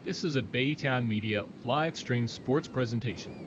This is a Baytown Media live stream sports presentation.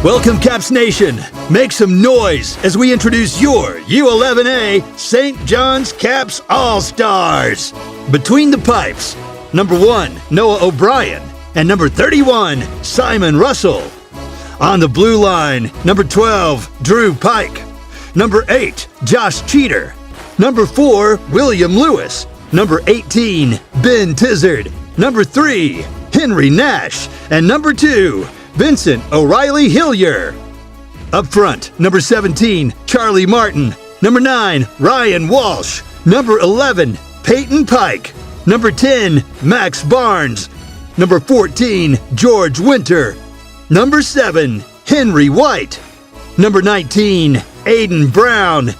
Welcome, Caps Nation. Make some noise as we introduce your U11A St. John's Caps All-Stars. Between the pipes, number 1, Noah O'Brien, and number 31, Simon Russell. On the blue line, number 12, Drew Pike. Number 8, Josh Cheater. Number 4, William Lewis. Number 18, Ben Tizard. Number 3, Henry Nash. And number 2, Vincent O'Reilly Hillier. Up front, number 17, Charlie Martin. Number 9, Ryan Walsh. Number 11, Peyton Pike. Number 10, Max Barnes. Number 14, George Winter. Number 7, Henry White. Number 19, Aiden Brown.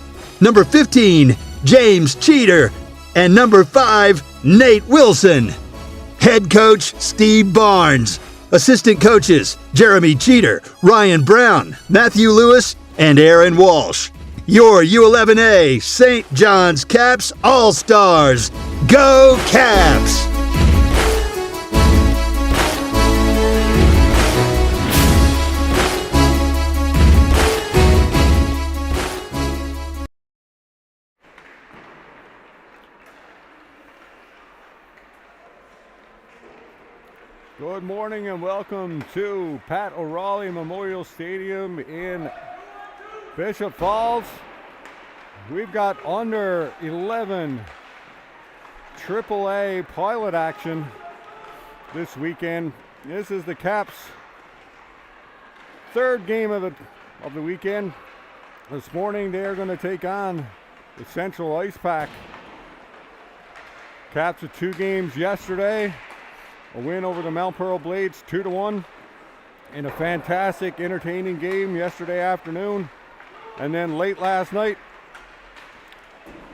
Number 15, James Cheater. And number 5, Nate Wilson. Head coach, Steve Barnes. Assistant coaches, Jeremy Cheater, Ryan Brown, Matthew Lewis, and Aaron Walsh. Your U11A St. John's Caps All-Stars. Go Caps! Good morning and welcome to Pat O'Reilly Memorial Stadium in Bishop Falls. We've got under 11 AAA pilot action this weekend. This is the Caps' third game of the weekend. This morning they are going to take on the Central Icepack. Caps with 2 games yesterday. A win over the Mount Pearl Blades 2-1 in a fantastic, entertaining game yesterday afternoon. And then late last night,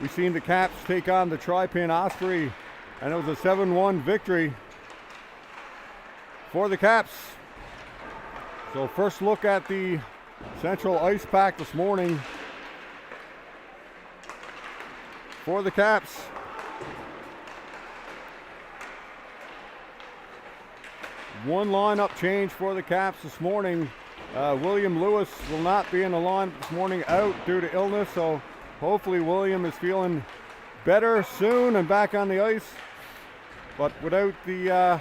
we seen the Caps take on the Tri-Pin Osprey, and it was a 7-1 victory for the Caps. So first look at the Central Icepack this morning for the Caps. One lineup change for the Caps this morning. William Lewis will not be in the lineup this morning, out due to illness, so hopefully William is feeling better soon and back on the ice. But without the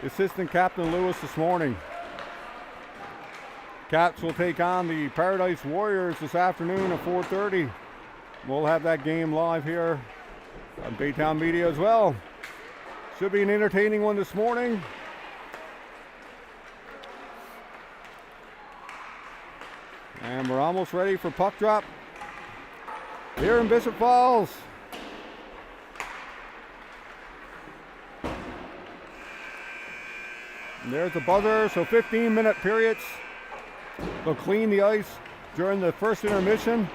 assistant captain Lewis this morning. Caps will take on the Paradise Warriors this afternoon at 4:30. We'll have that game live here on Baytown Media as well. Should be an entertaining one this morning. And we're almost ready for puck drop here in Bishop Falls. And there's the buzzer, so 15-minute periods. They'll clean the ice during the first intermission.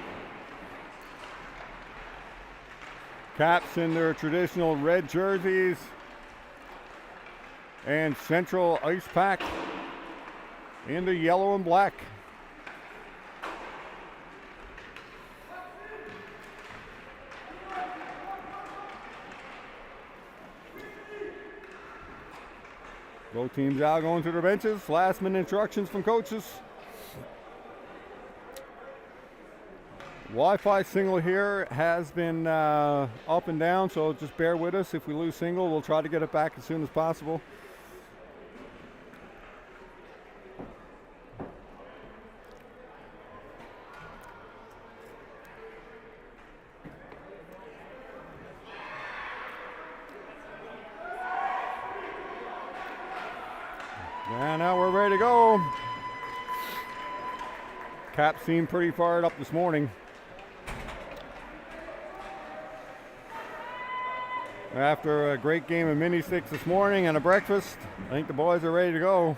Caps in their traditional red jerseys and Central Icepack in the yellow and black. Both teams out going to their benches. Last minute instructions from coaches. Wi-Fi signal here has been up and down, so just bear with us. If we lose signal, we'll try to get it back as soon as possible. And now we're ready to go. Caps seem pretty fired up this morning. After a great game of mini sticks this morning and a breakfast, I think the boys are ready to go.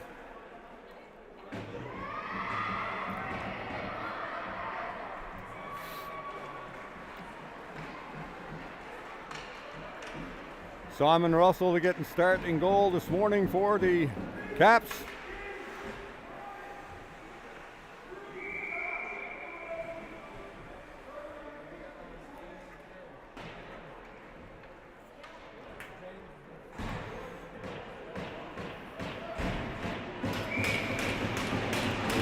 Simon Russell to get the start in goal this morning for the Caps.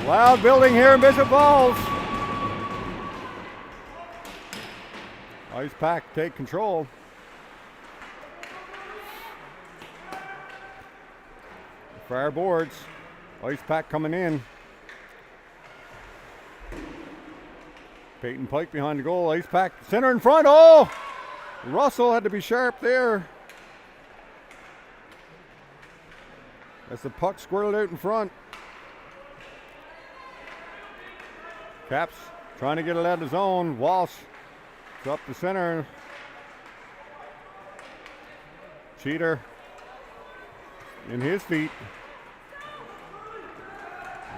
Loud building here in Bishop Falls. Icepack take control. Fire boards. Icepack coming in. Peyton Pike behind the goal. Icepack center in front. Oh! Russell had to be sharp there. As the puck squirreled out in front. Caps trying to get it out of the zone. Walsh is up the center. Cheater in his feet.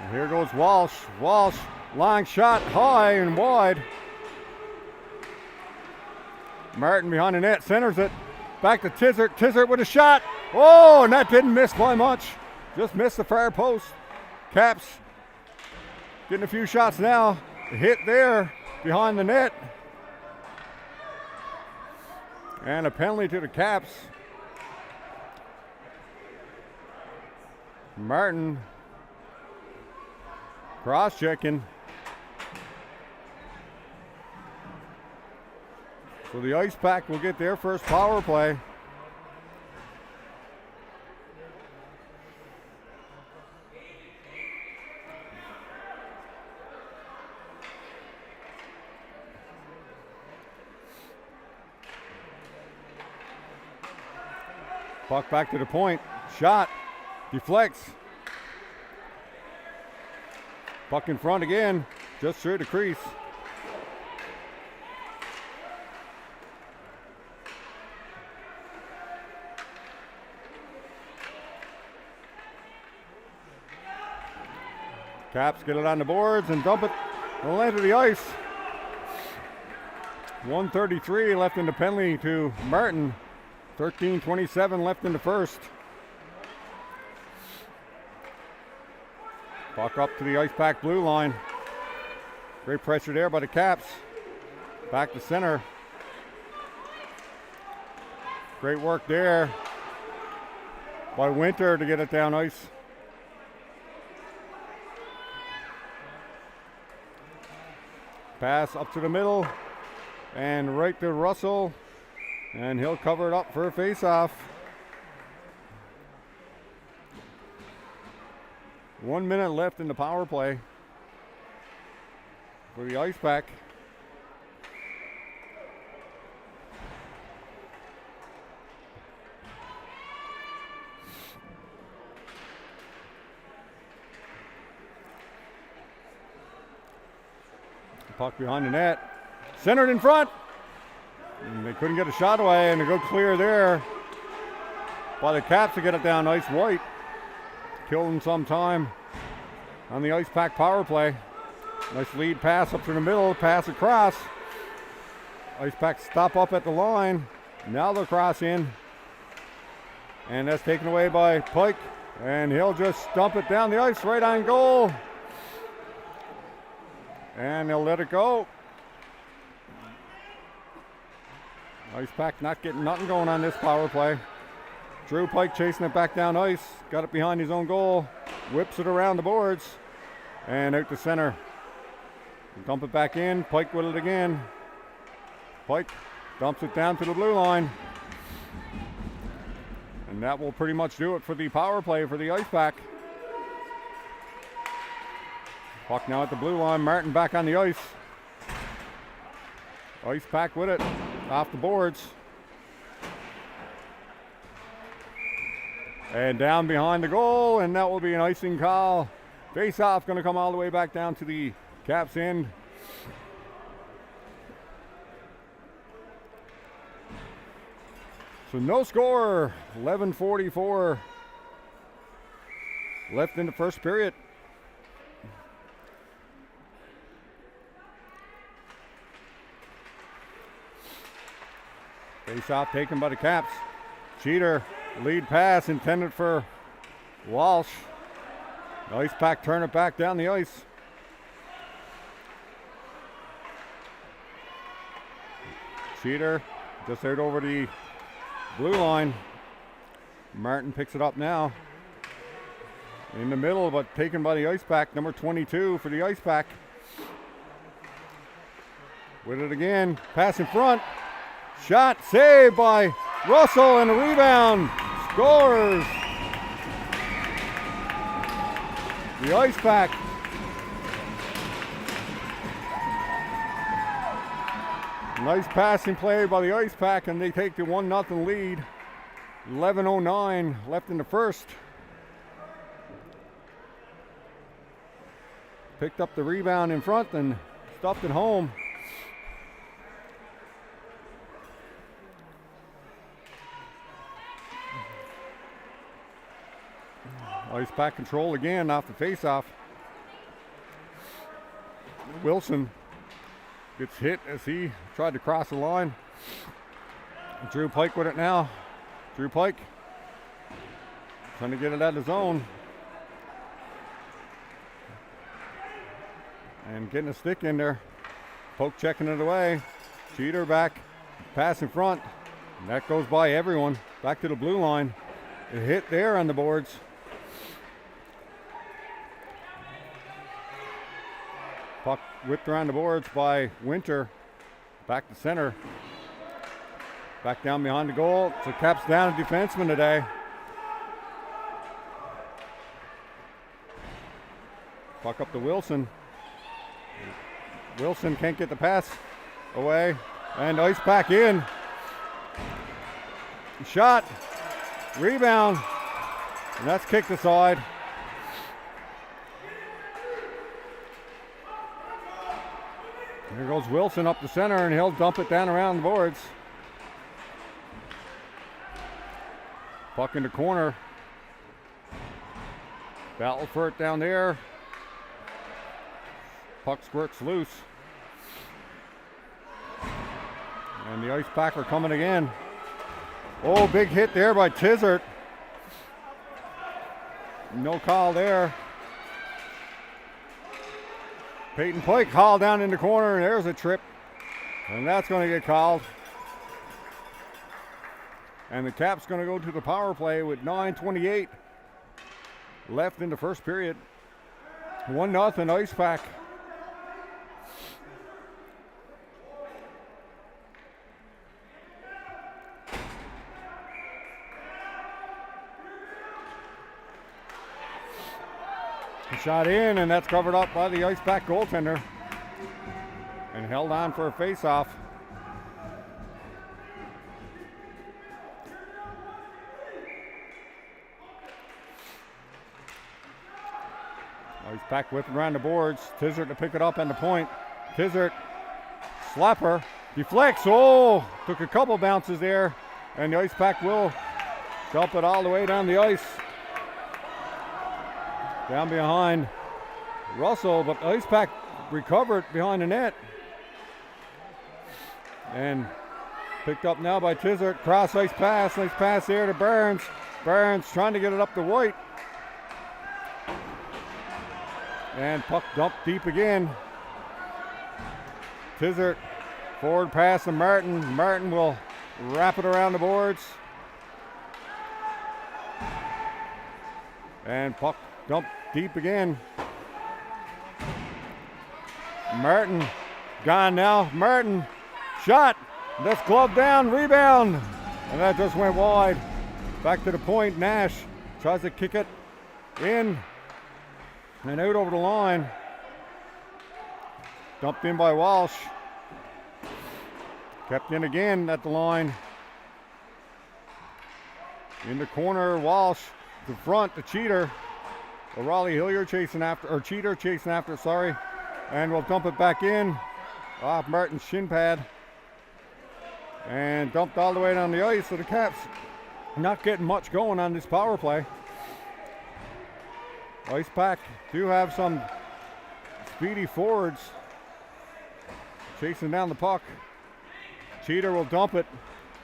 And here goes Walsh. Walsh, long shot, high and wide. Martin behind the net, centers it. Back to Tizert. Tizert with a shot. Oh, and that didn't miss by much. Just missed the far post. Caps getting a few shots now. A hit there behind the net. And a penalty to the Caps. Martin cross-checking. So the Icepack will get their first power play. Puck back to the point. Shot. Deflects. Puck in front again. Just through the crease. Caps get it on the boards and dump it the length of the ice. 1:33 left in the penalty to Martin. 13:27 left in the first. Puck up to the Icepack blue line. Great pressure there by the Caps. Back to center. Great work there by Winter to get it down ice. Pass up to the middle and right to Russell, and he'll cover it up for a face-off. 1 minute left in the power play for the Icepack. Puck behind the net. Centered in front. And they couldn't get a shot away, and a good clear there by the Caps to get it down ice. White killed them some time on the Icepack power play. Nice lead pass up to the middle, pass across. Icepack stop up at the line. Now they'll cross in. And that's taken away by Pike. And he'll just dump it down the ice right on goal. And they'll let it go. Icepack not getting nothing going on this power play. Drew Pike chasing it back down ice. Got it behind his own goal. Whips it around the boards. And out to center. Dump it back in. Pike with it again. Pike dumps it down to the blue line. And that will pretty much do it for the power play for the Icepack. Puck now at the blue line. Martin back on the ice. Icepack with it. Off the boards. And down behind the goal. And that will be an icing call. Face off going to come all the way back down to the Caps end. So no score, 11:44 left in the first period. Face off taken by the Caps. Cheater, lead pass intended for Walsh. The Icepack turn it back down the ice. Cheater just out over the blue line. Martin picks it up now. In the middle, but taken by the Icepack. Number 22 for the Icepack. With it again. Pass in front. Shot saved by Russell and a rebound. Scores. The Icepack. Nice passing play by the Icepack, and they take the 1-0 lead. 11:09 left in the first. Picked up the rebound in front and stuffed it home. Icepack control again off the faceoff. Wilson gets hit as he tried to cross the line. Drew Pike with it now. Drew Pike trying to get it out of the zone. And getting a stick in there. Poke checking it away. Cheater back. Pass in front. And that goes by everyone. Back to the blue line. A hit there on the boards. Puck whipped around the boards by Winter. Back to center. Back down behind the goal. So Caps down a defenseman today. Puck up to Wilson. Wilson can't get the pass away. And Icepack in. Shot. Rebound. And that's kicked aside. Here goes Wilson up the center, and he'll dump it down around the boards. Puck in the corner. Battle for it down there. Puck squirts loose. And the Icepack are coming again. Oh, big hit there by Tizert. No call there. Peyton Pike hauled down in the corner, and there's a trip. And that's going to get called. And the Caps going to go to the power play with 9:28 left in the first period. 1-0 Icepack. Shot in, and that's covered up by the Icepack goaltender. And held on for a face-off. Icepack whipping around the boards. Tizert to pick it up on the point. Tizert, slapper, deflects. Oh, took a couple bounces there. And the Icepack will dump it all the way down the ice. Down behind Russell, but Icepack recovered behind the net. And picked up now by Tizert. Cross ice pass. Nice pass here to Burns. Burns trying to get it up to White. And puck dumped deep again. Tizert. Forward pass to Martin. Martin will wrap it around the boards. And puck dumped deep again. Martin gone now. Martin shot. That's glove down. Rebound. And that just went wide. Back to the point. Nash tries to kick it in and out over the line. Dumped in by Walsh. Kept in again at the line. In the corner, Walsh to front, the cheater. O'Reilly Hillier chasing after, or Cheater chasing after, sorry. And we'll dump it back in off Martin's shin pad. And dumped all the way down the ice. So the Caps not getting much going on this power play. Icepack do have some speedy forwards chasing down the puck. Cheater will dump it.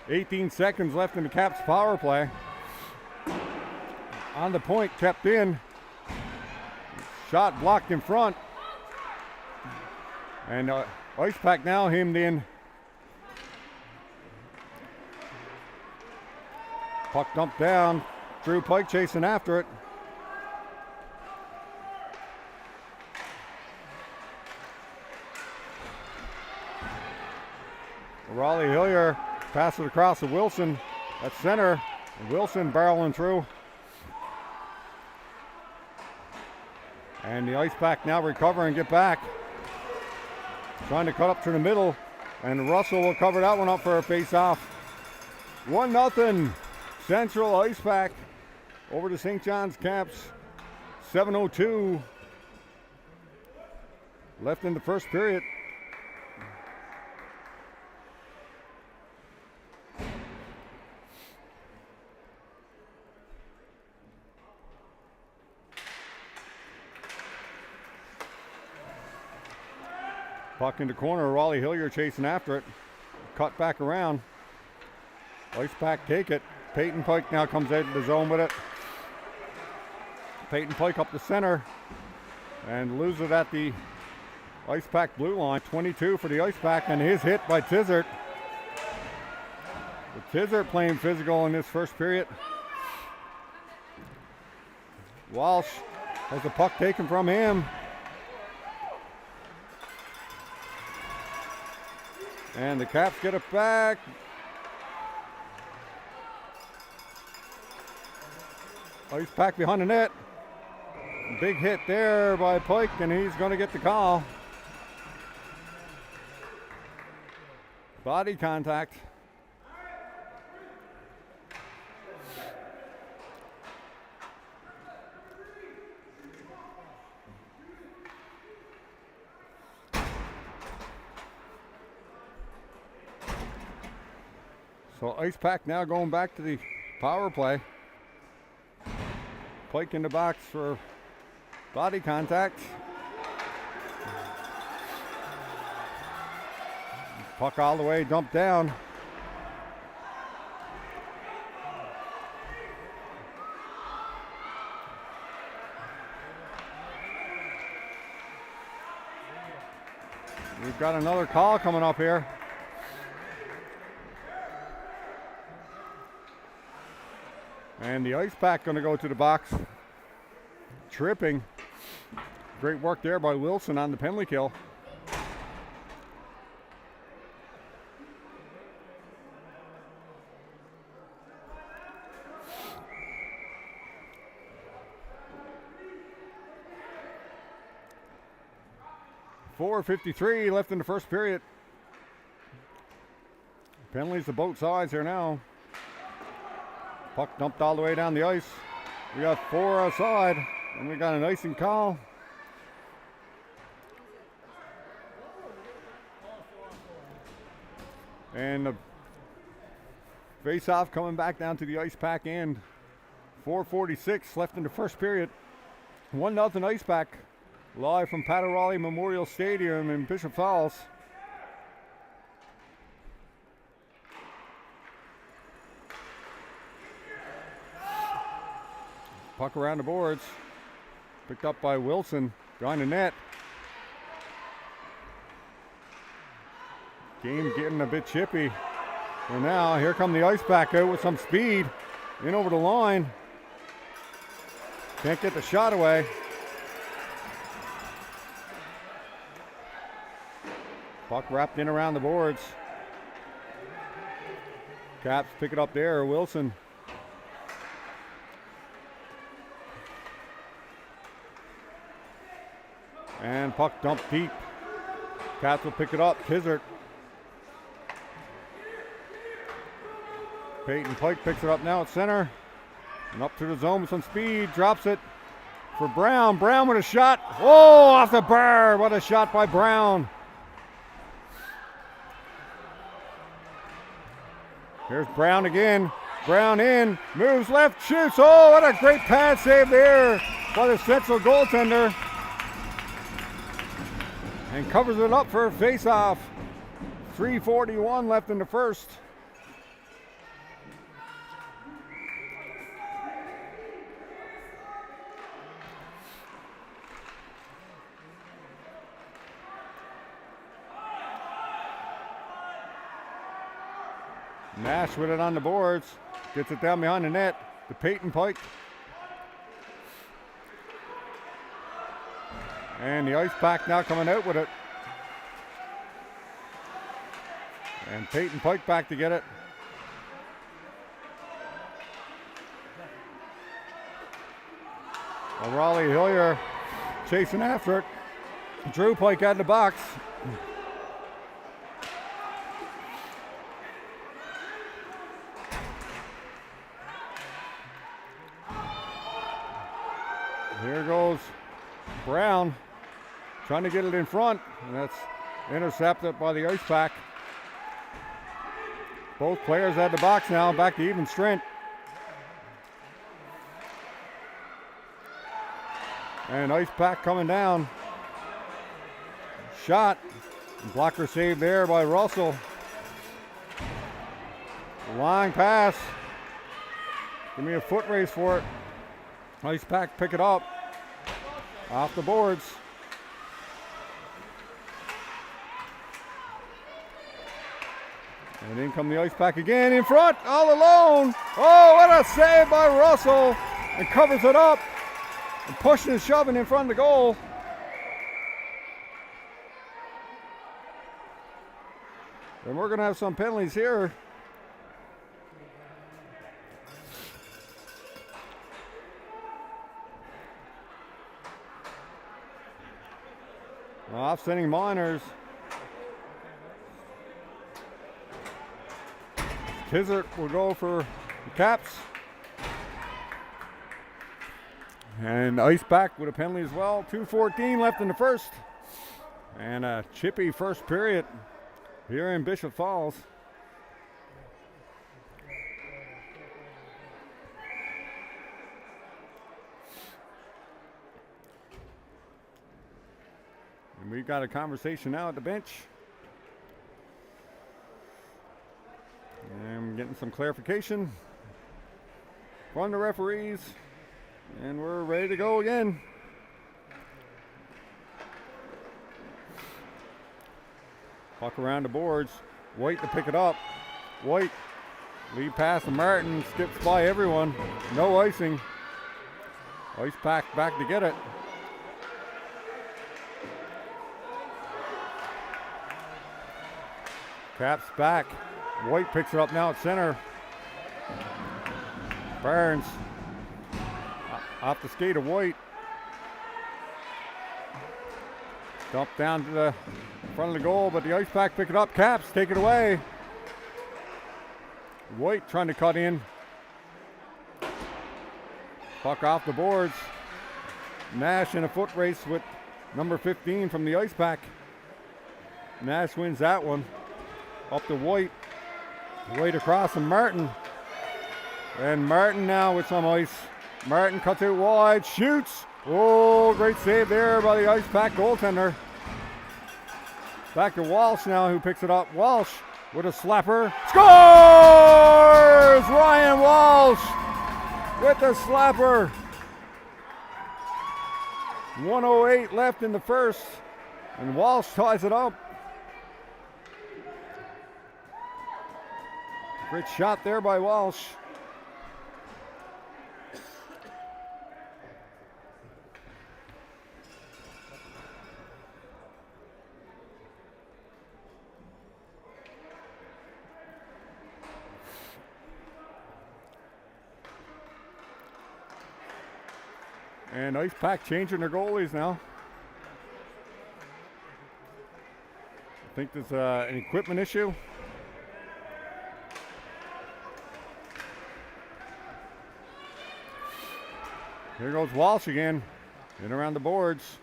18 seconds left in the Caps power play. On the point, kept in. Shot blocked in front. And Icepack now hemmed in. Puck dumped down. Drew Pike chasing after it. Raleigh Hillier passes it across to Wilson at center. Wilson barreling through. And the Icepack now recover and get back. Trying to cut up through the middle. And Russell will cover that one up for a face-off. 1-0 Central Icepack over to St. John's Caps. 7:02 left in the first period. Puck in the corner, Raleigh Hillier chasing after it. Cut back around. Icepack take it. Peyton Pike now comes out of the zone with it. Peyton Pike up the center and loses it at the Icepack blue line. 22 for the Icepack, and his hit by Tizert. The Tizert playing physical in this first period. Walsh has the puck taken from him. And the Caps get it back. Icepack behind the net. Big hit there by Pike, and he's going to get the call. Body contact. So Icepack now going back to the power play. Pike in the box for body contact. Puck all the way, dumped down. We've got another call coming up here. And the Icepack going to go to the box. Tripping. Great work there by Wilson on the penalty kill. .4:53 left in the first period. Penalties to both sides here now. Puck dumped all the way down the ice. We got 4 outside, and we got an icing call. And the face-off coming back down to the Icepack end. 4:46 left in the first period. 1-0 Icepack. Live from Pat O'Reilly Memorial Stadium in Bishop Falls. Puck around the boards. Picked up by Wilson. Behind the net. Game getting a bit chippy. And now here come the Icepack out with some speed. In over the line. Can't get the shot away. Puck wrapped in around the boards. Caps pick it up there. Wilson. And puck dumped deep. Caps will pick it up. Tizzard. Peyton Pike picks it up now at center. And up to the zone with some speed. Drops it for Brown. Brown with a shot. Oh, off the bar. What a shot by Brown. Here's Brown again. Brown in. Moves left. Shoots. Oh, what a great pad save there by the Central goaltender. And covers it up for a face-off. 3:41 left in the first. Nash with it on the boards. Gets it down behind the net to Peyton Pike. And the Icepack now coming out with it. And Peyton Pike back to get it. O'Reilly Hillier chasing after it. Drew Pike out of the box. Here goes Brown trying to get it in front, and that's intercepted by the Icepack. Both players at the box now, back to even strength. And Icepack coming down. Shot. Blocker save there by Russell. Long pass. Give me a foot race for it. Icepack pick it up. Off the boards. And in come the Icepack again in front, all alone. Oh, what a save by Russell. And covers it up. And pushing and shoving in front of the goal. And we're going to have some penalties here. Offsetting Miners. Tizzard will go for the Caps. And Icepack with a penalty as well. 2:14 left in the first. And a chippy first period here in Bishop Falls. And we've got a conversation now at the bench. And we're getting some clarification from the referees. And we're ready to go again. Puck around the boards. White to pick it up. White, lead pass to Martin. Skips by everyone. No icing. Icepack back to get it. Caps back. White picks it up now at center. Burns. Off the skate of White. Dump down to the front of the goal, but the Icepack pick it up. Caps take it away. White trying to cut in. Puck off the boards. Nash in a foot race with number 15 from the Icepack. Nash wins that one. Up to White. White across and Martin. And Martin now with some ice. Martin cuts it wide, shoots. Oh, great save there by the Icepack goaltender. Back to Walsh now, who picks it up. Walsh with a slapper. Scores! Ryan Walsh with the slapper. 1:08 left in the first, and Walsh ties it up. Great shot there by Walsh. And Icepack changing their goalies now. I think there's an equipment issue. Here goes Walsh again, in around the boards.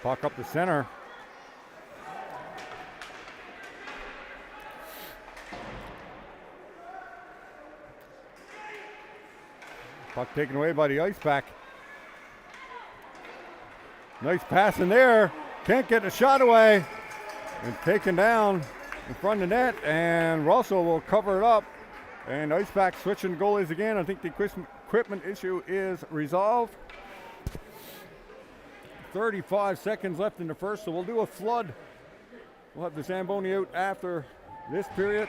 Puck up the center. Puck taken away by the Icepack. Nice pass in there. Can't get the shot away. And taken down in front of the net. And Russell will cover it up. And Icepack switching goalies again. I think the equipment issue is resolved. 35 seconds left in the first, so we'll do a flood. We'll have the Zamboni out after this period.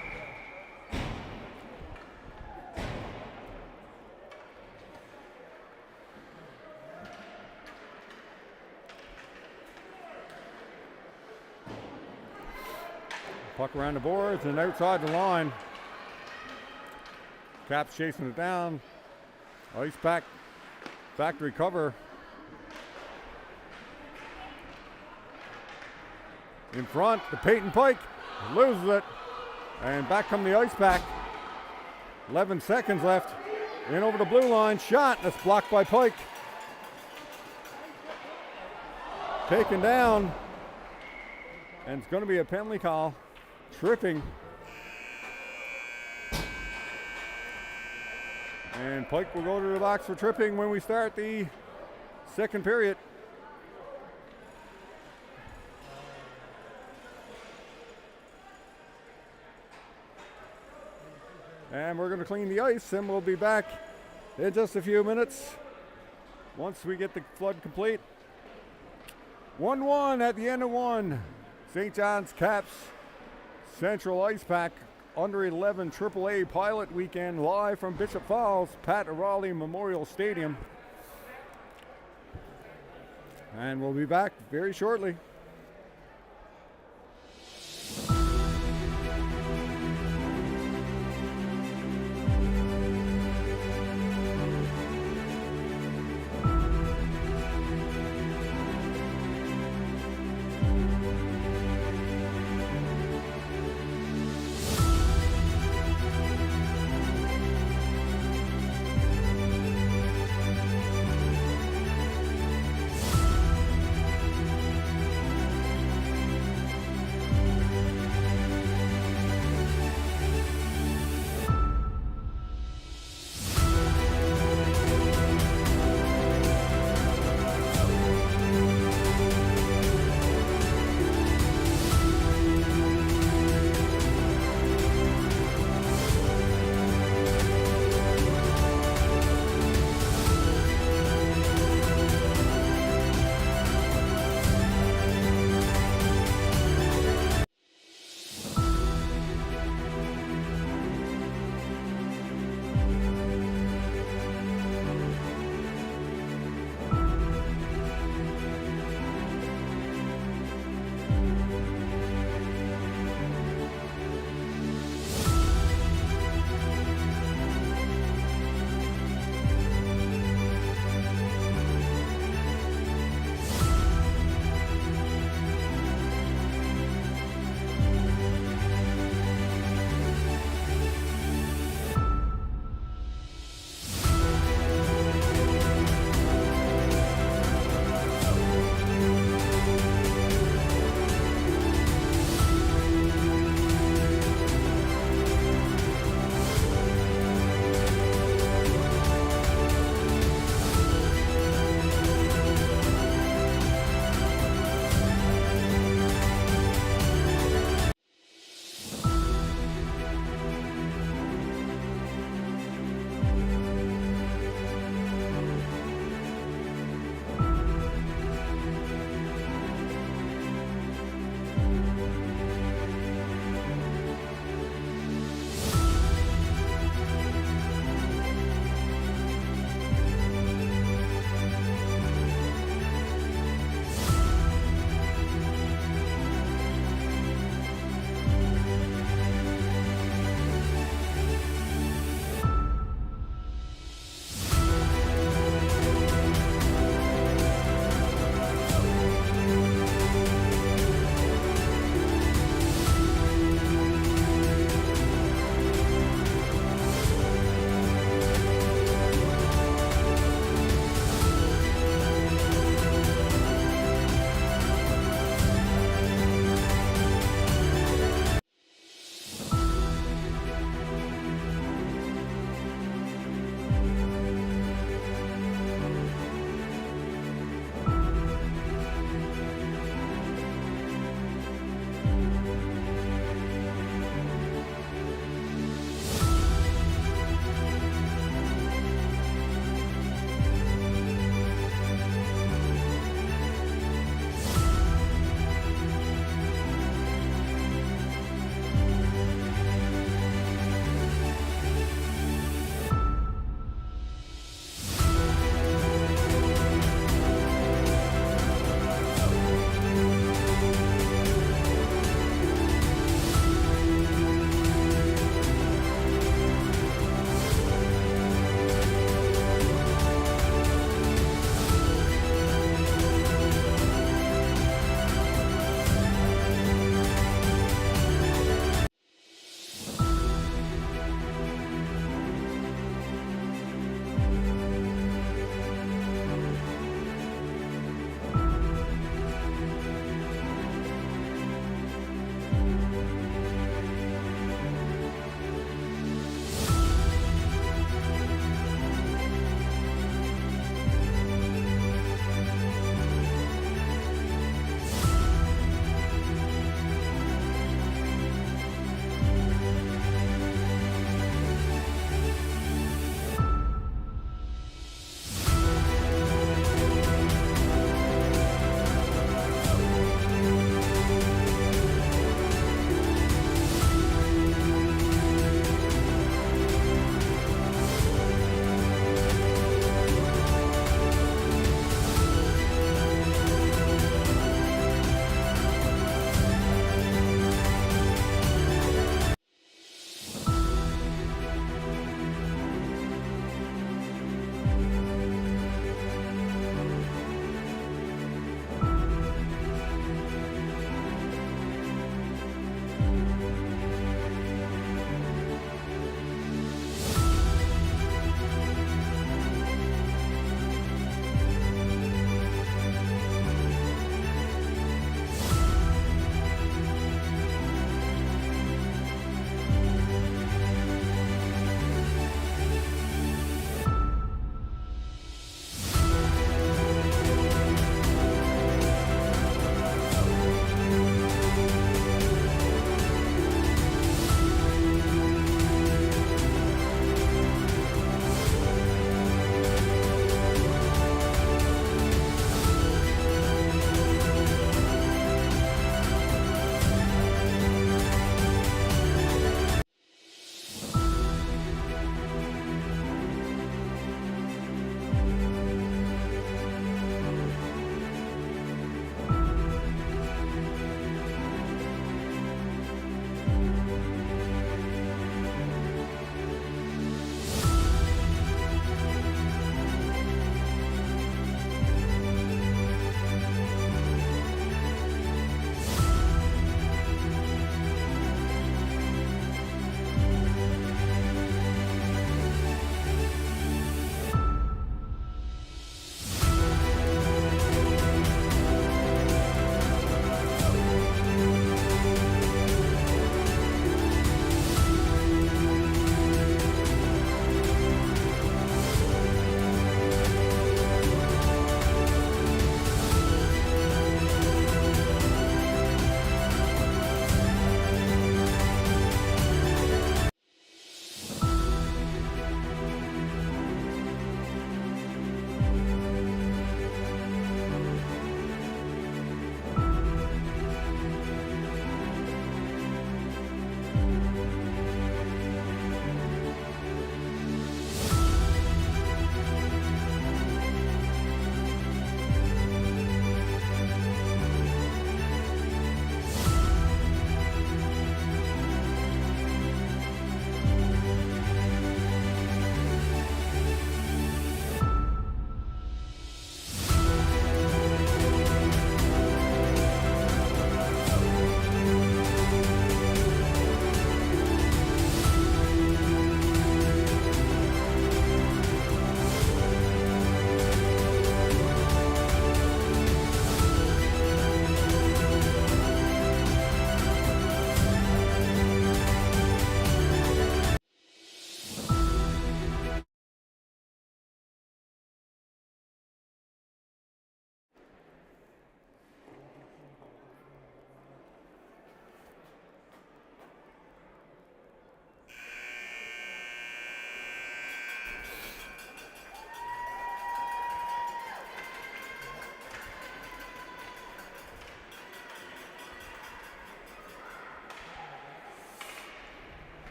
Puck around the boards and outside the line. Caps chasing it down. Icepack factory cover. In front, the Peyton Pike loses it. And back come the Icepack. 11 seconds left. In over the blue line, shot. That's blocked by Pike. Taken down. And it's going to be a penalty call. Tripping. And Pike will go to the box for tripping when we start the second period. And we're going to clean the ice, and we'll be back in just a few minutes once we get the flood complete. 1-1 at the end of one. St. John's Caps Central Icepack under 11 AAA pilot weekend live from Bishop Falls, Pat Raleigh Memorial Stadium. And we'll be back very shortly.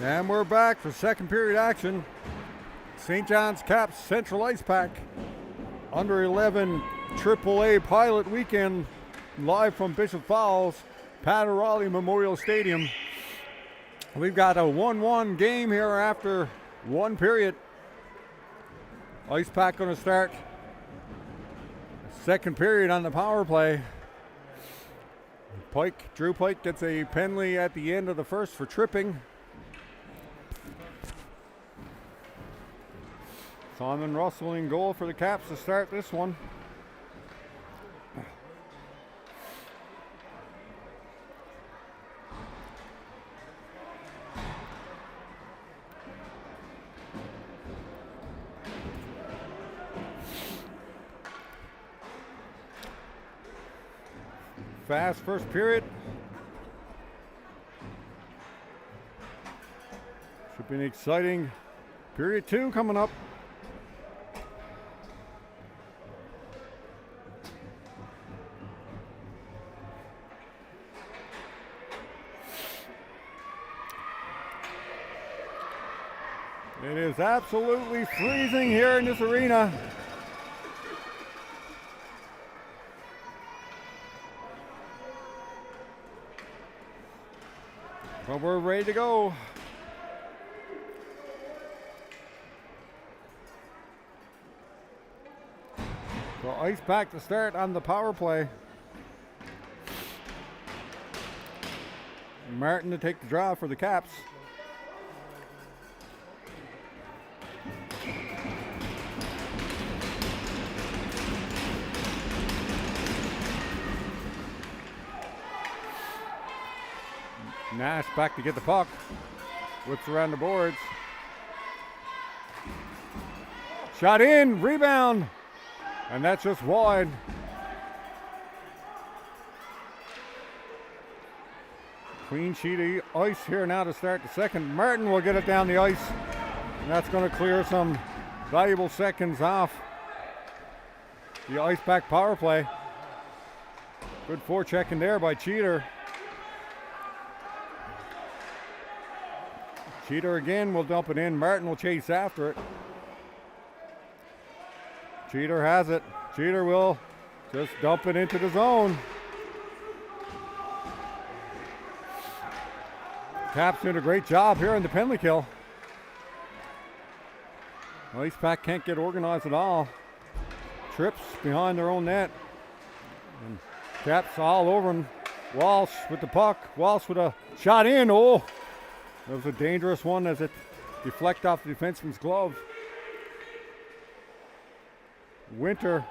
And we're back for second period action. St. John's Caps Central Icepack under 11 AAA pilot weekend live from Bishop Falls, Pat O'Reilly Memorial Stadium. We've got a 1-1 game here after one period. Icepack going to start second period on the power play. Drew Pike gets a penalty at the end of the first for tripping. Simon Russell in goal for the Caps to start this one. Fast first period. Should be an exciting period two coming up. It is absolutely freezing here in this arena. But we're ready to go. So Icepack to start on the power play. Martin to take the draw for the Caps. Nash back to get the puck. Whips around the boards. Shot in, rebound. And that's just wide. Clean sheet of ice here now to start the second. Martin will get it down the ice. And that's going to clear some valuable seconds off the Icepack power play. Good forechecking there by Cheater. Cheater again will dump it in. Martin will chase after it. Cheater has it. Cheater will just dump it into the zone. Caps doing a great job here in the penalty kill. Icepack can't get organized at all. Trips behind their own net. And Caps all over him. Walsh with the puck. Walsh with a shot in. Oh! That was a dangerous one as it deflected off the defenseman's glove. Winter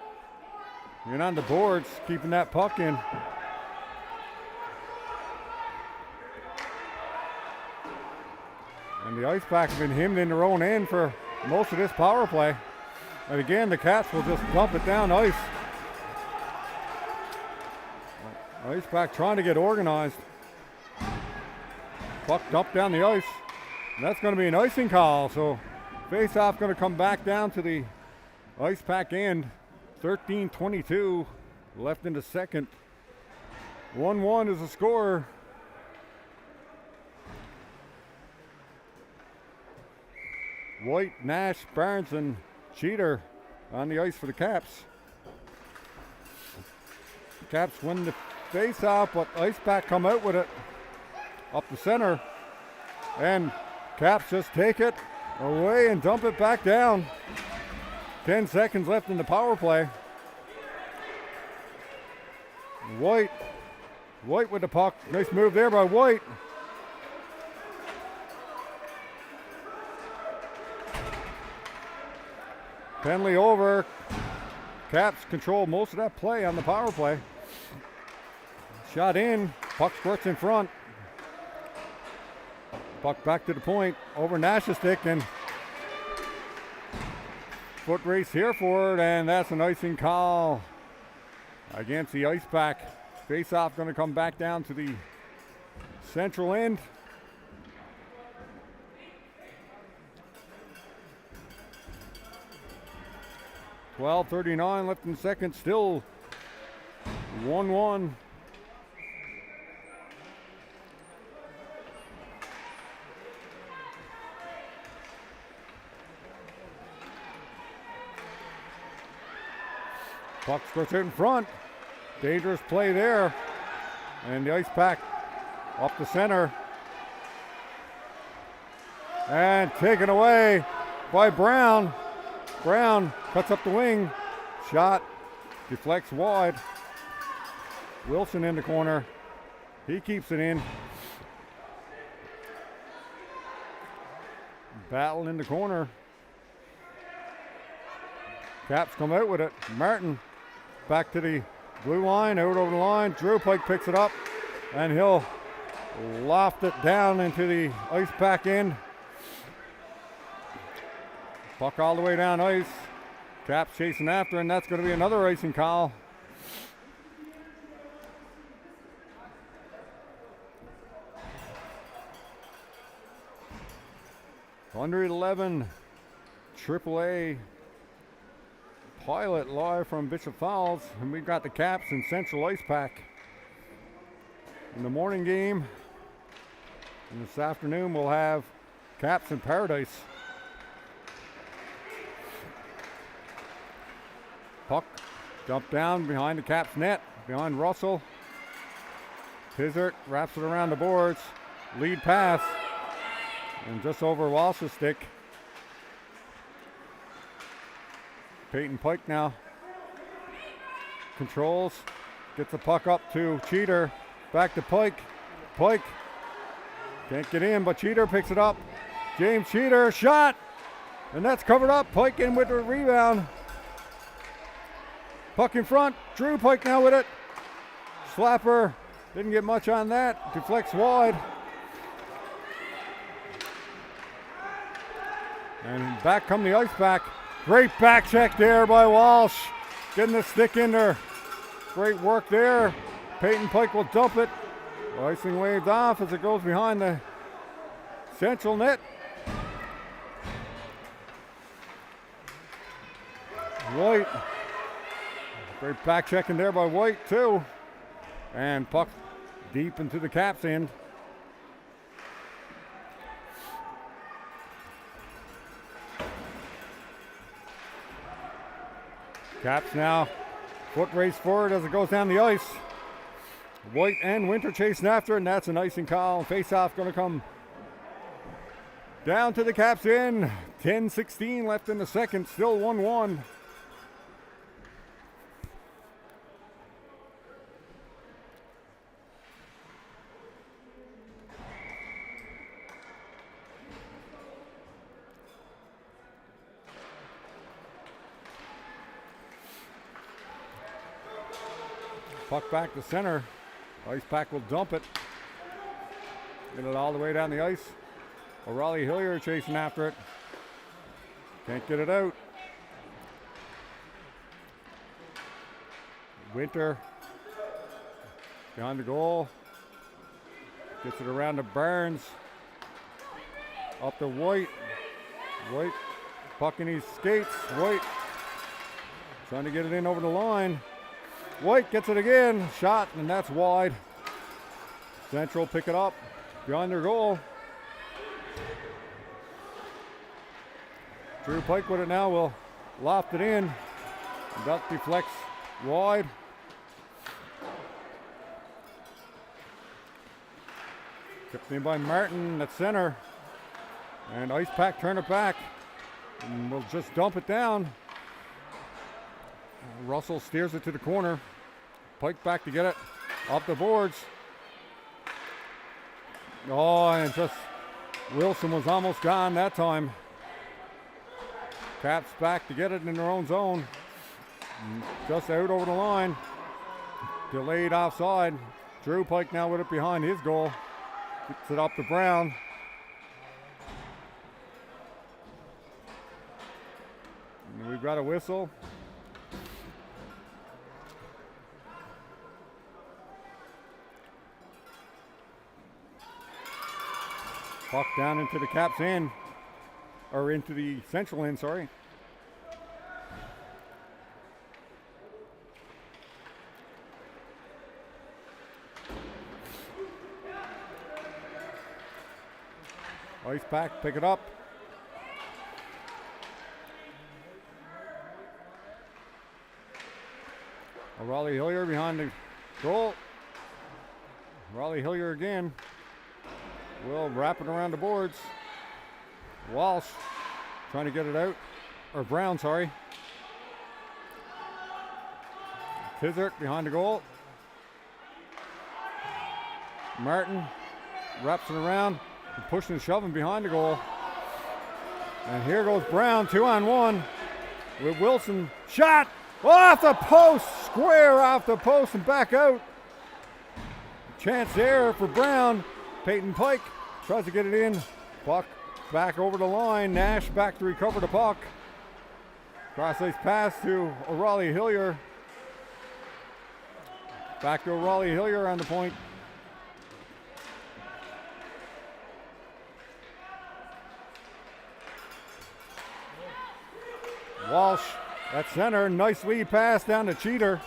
in on the boards, keeping that puck in. And the Icepack have been hemmed in their own end for most of this power play. And again, the Cats will just dump it down ice. Icepack trying to get organized. Puck dumped down the ice. And that's going to be an icing call. So face-off going to come back down to the Icepack end. 13:22 left in the second. 1-1 is the score. White, Nash, Barnes, and Cheater on the ice for the Caps. The Caps win the face-off, but Icepack come out with it. Up the center, and Caps just take it away and dump it back down. 10 seconds left in the power play. White with the puck. Nice move there by White. Penalty over. Caps control most of that play on the power play. Shot in. Puck squirts in front. Puck back to the point, over Nash's stick, and foot race here for it, and that's an icing call against the Icepack. Face-off going to come back down to the central end. .12:39 left in the second, still 1-1. Puck squirts out in front. Dangerous play there. And the Icepack up the center. And taken away by Brown. Brown cuts up the wing. Shot deflects wide. Wilson in the corner. He keeps it in. Battle in the corner. Caps come out with it. Martin back to the blue line, out over the line. Drew Pike picks it up, and he'll loft it down into the Icepack end. Puck all the way down ice. Caps chasing after, and that's going to be another icing call. U11 AAA Pilot live from Bishop Falls, and we've got the Caps and Central Icepack in the morning game. And this afternoon we'll have Caps in Paradise. Puck dumped down behind the Caps net, behind Russell. Tizzard wraps it around the boards. Lead pass. And just over Walsh's stick. Peyton Pike now controls, gets the puck up to Cheater, back to Pike. Pike can't get in, but Cheater picks it up. James Cheater, shot, and that's covered up. Pike in with the rebound. Puck in front, Drew Pike now with it. Slapper didn't get much on that, deflects wide. And back come the Icepack. Great back check there by Walsh. Getting the stick in there. Great work there. Peyton Pike will dump it. Icing waved off as it goes behind the central net. White. Great back checking there by White too. And puck deep into the Caps end. Caps now foot race forward as it goes down the ice. White and Winter chasing after, and that's an icing call. Face-off going to come down to the Caps in. 10:16 left in the second, still 1-1. Puck back to center. Icepack will dump it. Get it all the way down the ice. O'Reilly Hillier chasing after it. Can't get it out. Winter behind the goal. Gets it around to Barnes. Up to White. White puck in his skates. White trying to get it in over the line. White gets it again, shot, and that's wide. Central pick it up behind their goal. Drew Pike with it now, will loft it in. Duck deflects wide. Tipped in by Martin at center. And Icepack turn it back. And we'll just dump it down. Russell steers it to the corner. Pike back to get it. Up the boards. Oh, and just Wilson was almost gone that time. Caps back to get it in their own zone. Just out over the line. Delayed offside. Drew Pike now with it behind his goal. Gets it up to Brown. And we've got a whistle. Puck down into the Caps end, or into the Central end, sorry. Icepack, pick it up. O'Reilly Hillier behind the goal. O'Reilly Hillier again. Will wrap it around the boards. Walsh trying to get it out. Or Brown, sorry. Tizert behind the goal. Martin wraps it around, and pushing and shoving behind the goal. And here goes Brown, 2-on-1 with Wilson. Shot off the post, square off the post and back out. Chance there for Brown. Peyton Pike tries to get it in. Puck back over the line. Nash back to recover the puck. Cross ice pass to O'Reilly Hillier. Back to O'Reilly Hillier on the point. Walsh at center. Nice lead pass down to Cheater.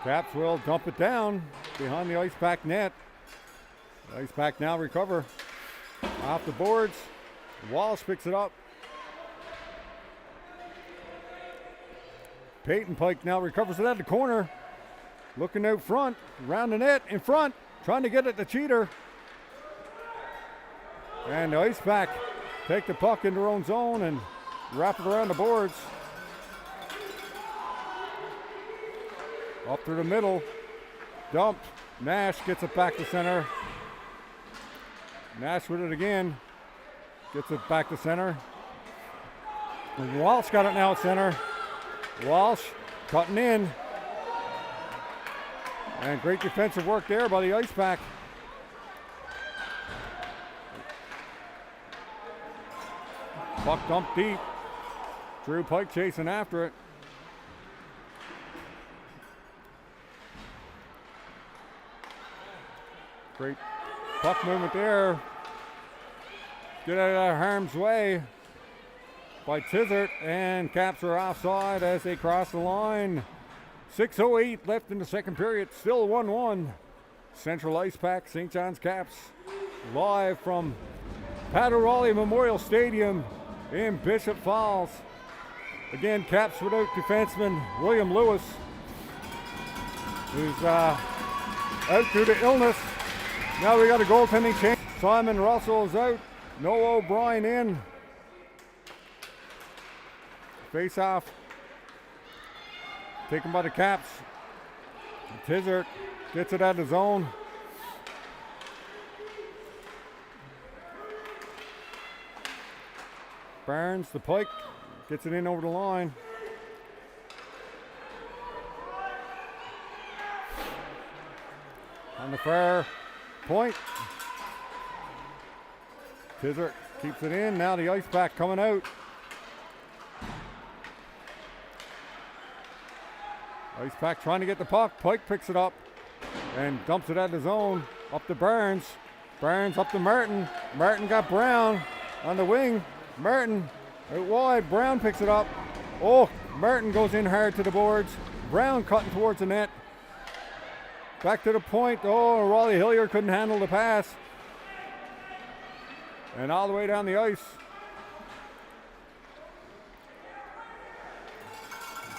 Caps will dump it down behind the Icepack net. The Icepack now recover off the boards. Walsh picks it up. Peyton Pike now recovers it at the corner. Looking out front, around the net, in front, trying to get it to Cheater. And the Icepack take the puck in their own zone and wrap it around the boards. Up through the middle, dumped. Nash gets it back to center. Nash with it again, gets it back to center. And Walsh got it now at center. Walsh cutting in. And great defensive work there by the Icepack. Puck dumped deep. Drew Pike chasing after it. Great puck movement there. Get out of harm's way by Tizert, and Caps are offside as they cross the line. 6:08 left in the second period, still 1-1. Central Icepack, St. John's Caps, live from Pat O'Reilly Memorial Stadium in Bishop Falls. Again, Caps without defenseman William Lewis, who's out due to illness. Now we got a goaltending change. Simon Russell is out. Noah O'Brien in. Face off. Taken by the Caps. Tizert gets it out of zone. Barnes, the Pike, gets it in over the line. On the far point. Tizert keeps it in. Now the Icepack coming out. Icepack trying to get the puck. Pike picks it up and dumps it out of the zone. Up to Barnes. Barnes up to Martin. Martin got Brown on the wing. Martin out wide. Brown picks it up. Oh, Martin goes in hard to the boards. Brown cutting towards the net. Back to the point. Oh, O'Reilly Hillier couldn't handle the pass. And all the way down the ice.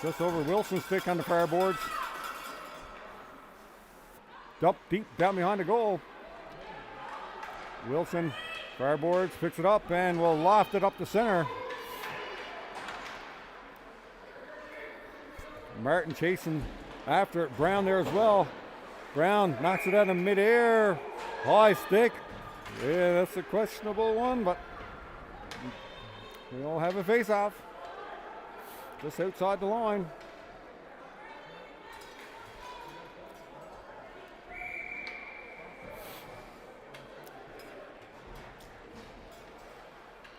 Just over Wilson's stick on the far boards. Dump deep down behind the goal. Wilson, far boards, picks it up and will loft it up the center. Martin chasing after it. Brown there as well. Brown knocks it out in midair. High stick. Yeah, that's a questionable one, but we all have a face-off. Just outside the line.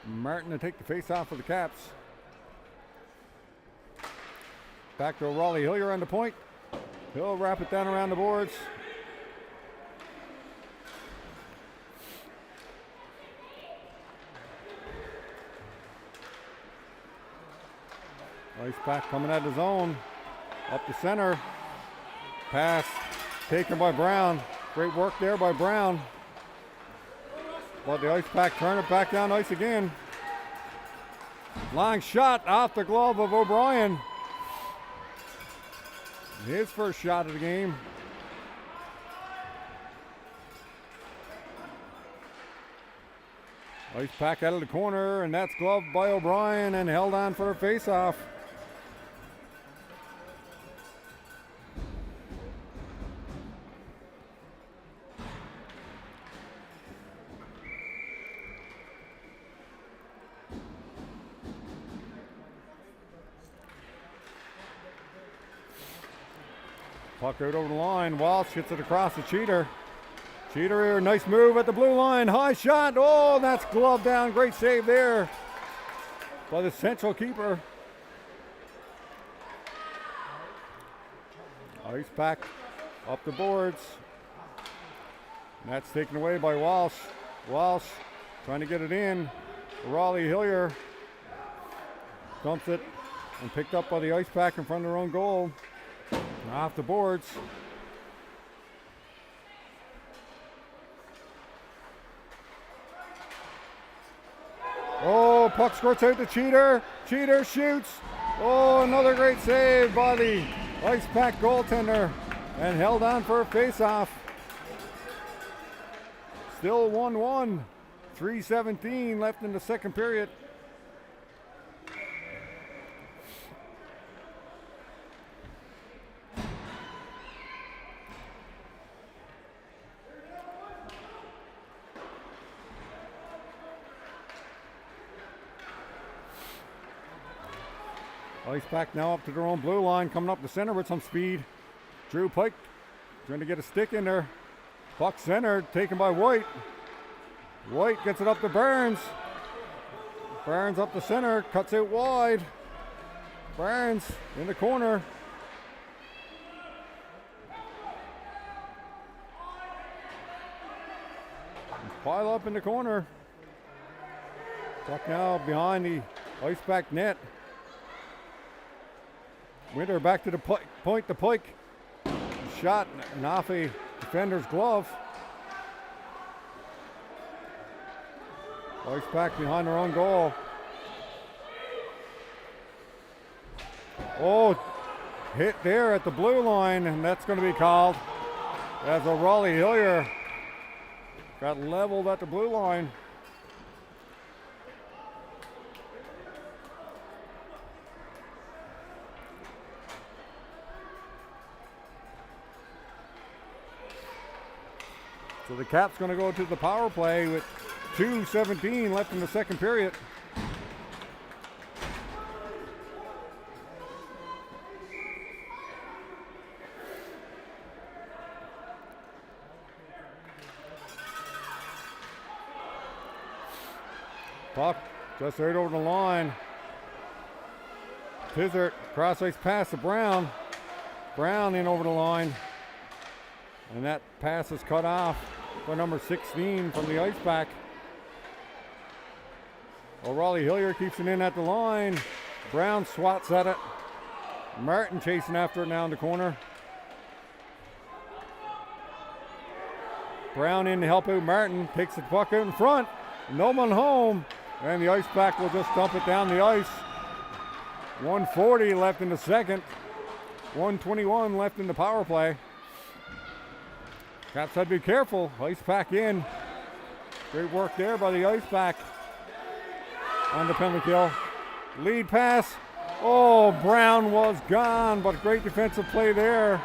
Martin to take the face-off for the Caps. Back to O'Reilly Hillier on the point. He'll wrap it down around the boards. Icepack coming out of the zone. Up the center. Pass taken by Brown. Great work there by Brown. But the Icepack turn it back down ice again. Long shot off the glove of O'Brien. His first shot of the game. Icepack out of the corner, and that's gloved by O'Brien and held on for a face-off. Puck out over the line. Walsh hits it across the Cheater. Cheater here, nice move at the blue line. High shot. Oh, that's gloved down. Great save there by the Central keeper. Icepack up the boards. And that's taken away by Walsh. Walsh trying to get it in. Raleigh Hillier dumps it and picked up by the Icepack in front of their own goal. Off the boards. Oh, puck squirts out the Cheater. Cheater shoots. Oh, another great save by the Icepack goaltender and held on for a face-off. Still 1-1. 3:17 left in the second period. Icepack now up to their own blue line, coming up the center with some speed. Drew Pike trying to get a stick in there. Puck centered, taken by White. White gets it up to Burns. Burns up the center, cuts it wide. Burns in the corner. Pile up in the corner. Puck now behind the Icepack net. Winter back to the point to Pike. Shot and off a defender's glove. Icepack behind their own goal. Oh, hit there at the blue line, and that's going to be called as O'Reilly Hillier got leveled at the blue line. So the Caps going to go to the power play with 2:17 left in the second period. Puck just right over the line. Tizzard cross ice pass to Brown. Brown in over the line. And that pass is cut off by number 16 from the Icepack. O'Reilly Hillier keeps it in at the line. Brown swats at it. Martin chasing after it now in the corner. Brown in to help out Martin. Takes the puck out in front. No one home. And the Icepack will just dump it down the ice. 1:40 left in the second. 1:21 left in the power play. Caps had to be careful. Icepack in. Great work there by the Icepack on the penalty kill. Lead pass. Oh, Brown was gone, but great defensive play there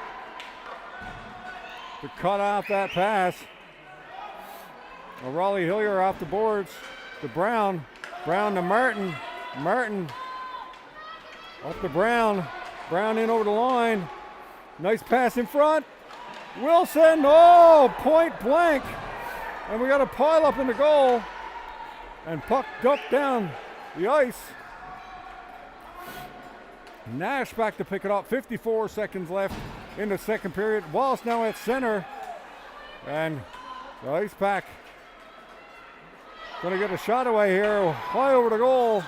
to cut off that pass. Raleigh Hillier off the boards to Brown. Brown to Martin. Martin up to Brown. Brown in over the line. Nice pass in front. Wilson, oh, point blank. And we got a pile up in the goal. And puck dumped down the ice. Nash back to pick it up. 54 seconds left in the second period. Walsh now at center. And the Icepack going to get a shot away here. High over the goal.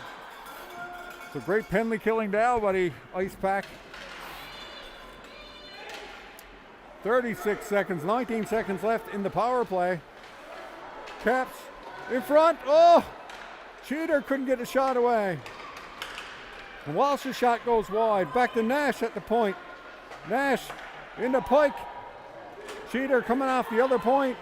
It's a great penalty killing down by the Icepack. 36 seconds, 19 seconds left in the power play. Caps in front. Oh! Cheater couldn't get a shot away. Walsh's shot goes wide. Back to Nash at the point. Nash into Pike. Cheater coming off the other point.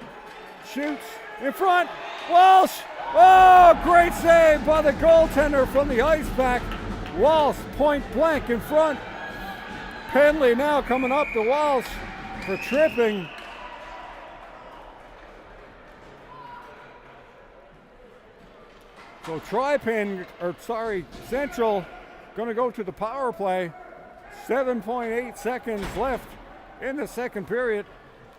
Shoots in front. Walsh! Oh, great save by the goaltender from the Icepack. Walsh point blank in front. Penley now coming up to Walsh for tripping. So Central going to go to the power play. 7.8 seconds left in the second period.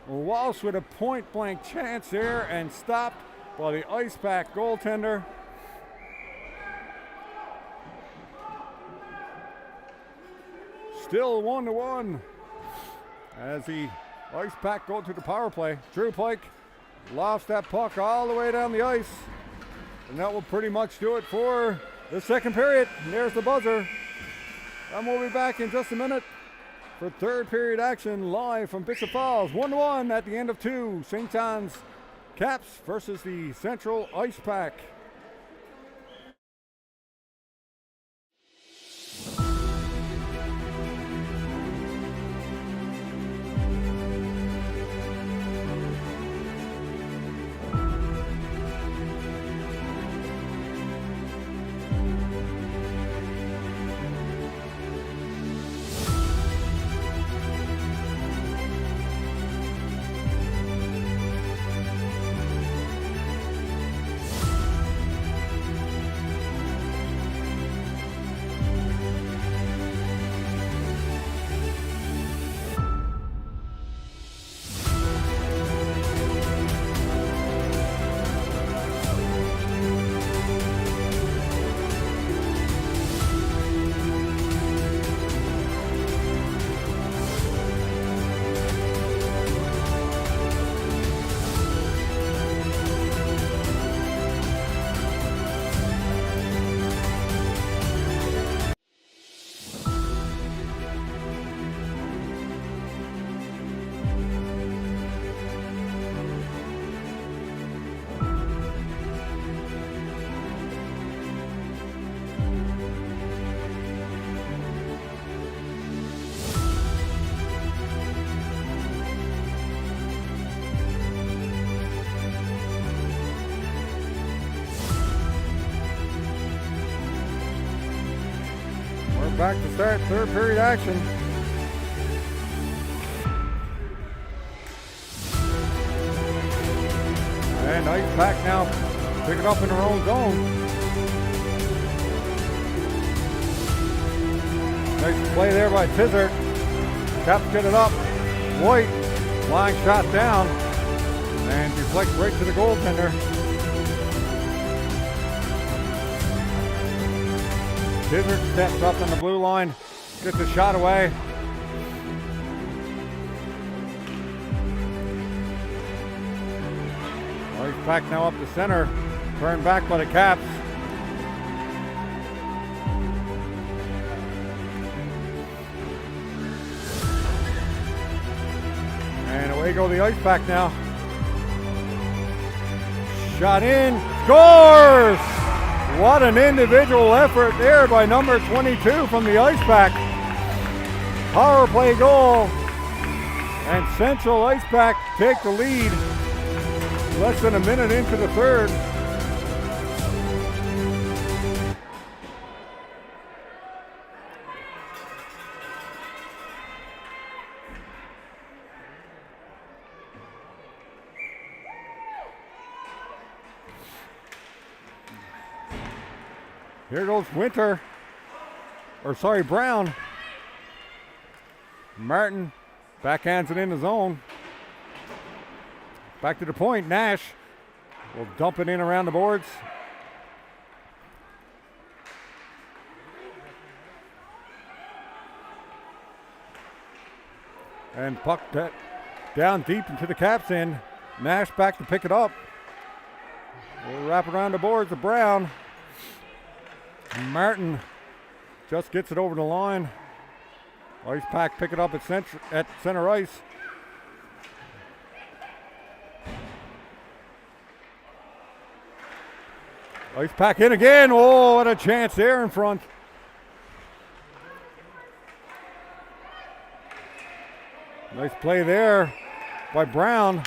Walsh with a point blank chance there and stopped by the Icepack goaltender. Still 1-1 as the Icepack go to the power play. Drew Pike lofts that puck all the way down the ice. And that will pretty much do it for the second period. And there's the buzzer. And we'll be back in just a minute for third period action live from Bishop Falls. 1-1 at the end of two. St. John's Caps versus the Central Icepack. Back to start third period action. And Icepack now pick it up in their own zone. Nice play there by Tizard. Caps get it up. White, line shot down. And deflects right to the goaltender. Tizard steps up on the blue line, gets a shot away. Icepack now up the center, turned back by the Caps. And away go the Icepack now. Shot in, scores! What an individual effort there by number 22 from the Icepack. Power play goal. And Central Icepack take the lead. Less than a minute into the third. Here goes Brown. Martin backhands it in the zone. Back to the point, Nash will dump it in around the boards. And puck down deep into the Caps end. Nash back to pick it up. We'll wrap around the boards to Brown. Martin just gets it over the line. Icepack pick it up at center ice. Icepack in again. Oh, what a chance there in front. Nice play there by Brown.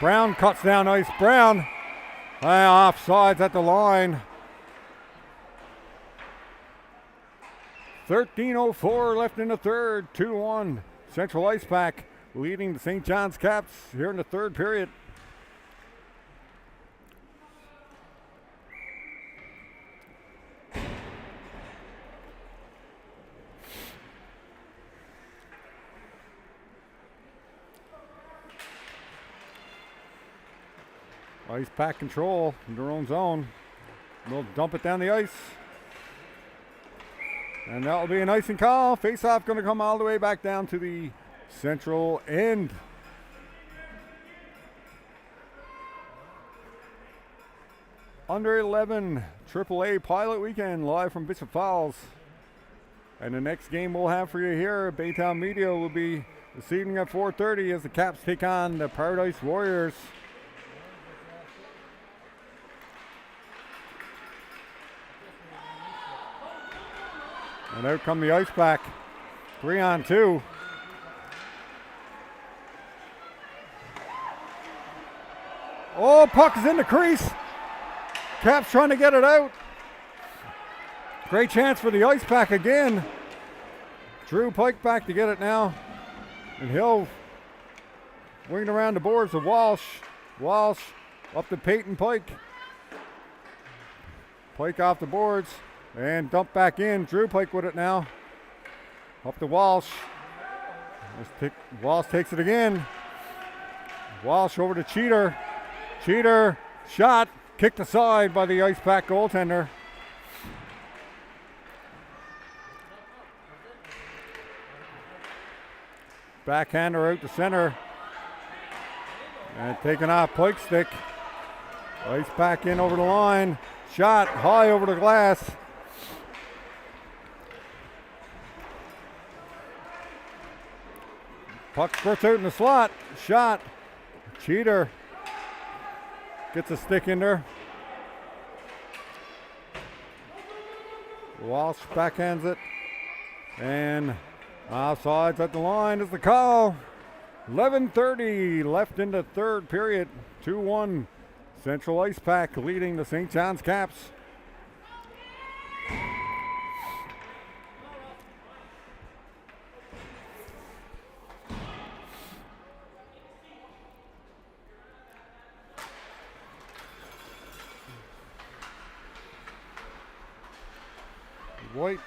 Brown cuts down Ice. Brown offsides at the line. 13:04 left in the third. 2-1. Central Icepack leading the St. John's Caps here in the third period. Icepack control in their own zone. They'll dump it down the ice. And that will be an icing call. Face-off going to come all the way back down to the central end. Under 11 AAA Pilot Weekend live from Bishop Falls. And the next game we'll have for you here at Baytown Media will be this evening at 4:30 as the Caps take on the Paradise Warriors. And out come the Icepack. 3-on-2. Oh, puck is in the crease. Caps trying to get it out. Great chance for the Icepack again. Drew Pike back to get it now. And he'll wing around the boards to Walsh. Walsh up to Peyton Pike. Pike off the boards. And dump back in. Drew Pike with it now. Up to Walsh. Walsh takes it again. Walsh over to Cheater. Cheater shot. Kicked aside by the Icepack goaltender. Backhander out to center. And taken off Pike's stick. Icepack in over the line. Shot high over the glass. Puck squirts out in the slot. Shot. Cheater gets a stick in there. Walsh backhands it. And offsides at the line is the call. 11:30 left in the third period. 2-1. Central Icepack leading the St. John's Caps. White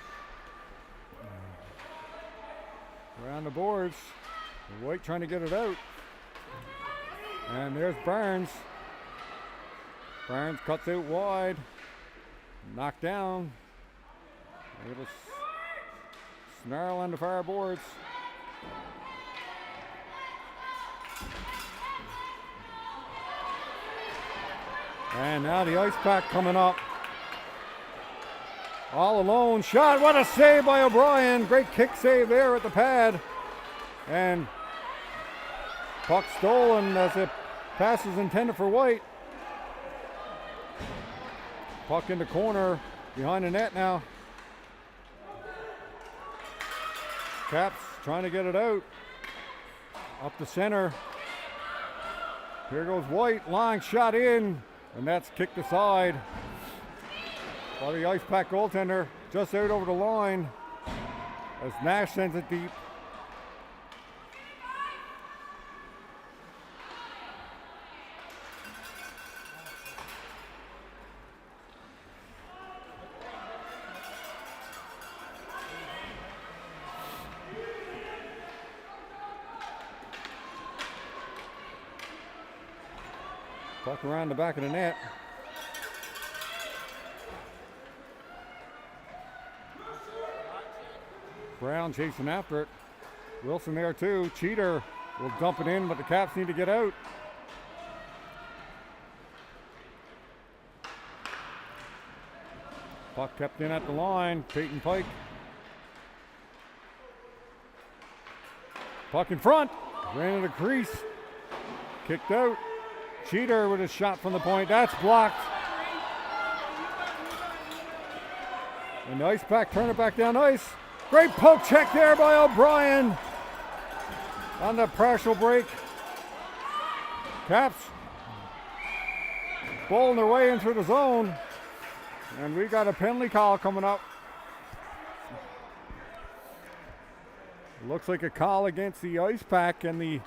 around the boards. White trying to get it out. And there's Barnes. Barnes cuts out wide. Knocked down. A little snarl on the far boards. And now the Icepack coming up. All alone, shot, what a save by O'Brien. Great kick save there at the pad. And puck stolen as the pass is intended for White. Puck in the corner, behind the net now. Caps trying to get it out. Up the center. Here goes White, long shot in, and that's kicked aside by the Icepack goaltender, just out over the line as Nash sends it deep. Puck around the back of the net. Brown chasing after it. Wilson there too. Cheater will dump it in, but the Caps need to get out. Puck kept in at the line. Peyton Pike. Puck in front. Ran into the crease. Kicked out. Cheater with a shot from the point. That's blocked. And the Icepack turn it back down ice. Great poke check there by O'Brien on the partial break. Caps bowling their way into the zone. And we got a penalty call coming up. Looks like a call against the Icepack, and the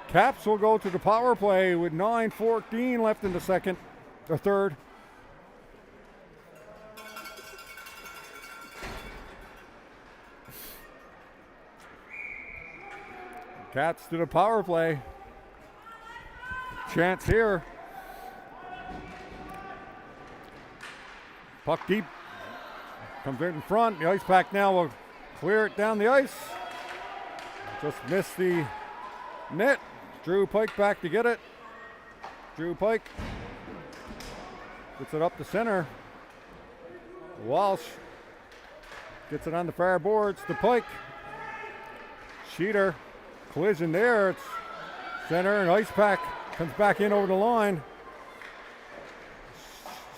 Caps will go to the power play with 9:14 left in the third. Cats to the power play. Chance here. Puck deep. Comes in front. The Icepack now will clear it down the ice. Just missed the net. Drew Pike back to get it. Drew Pike gets it up the center. Walsh gets it on the far boards to Pike. Sheeter, collision there. It's center, and Icepack comes back in over the line.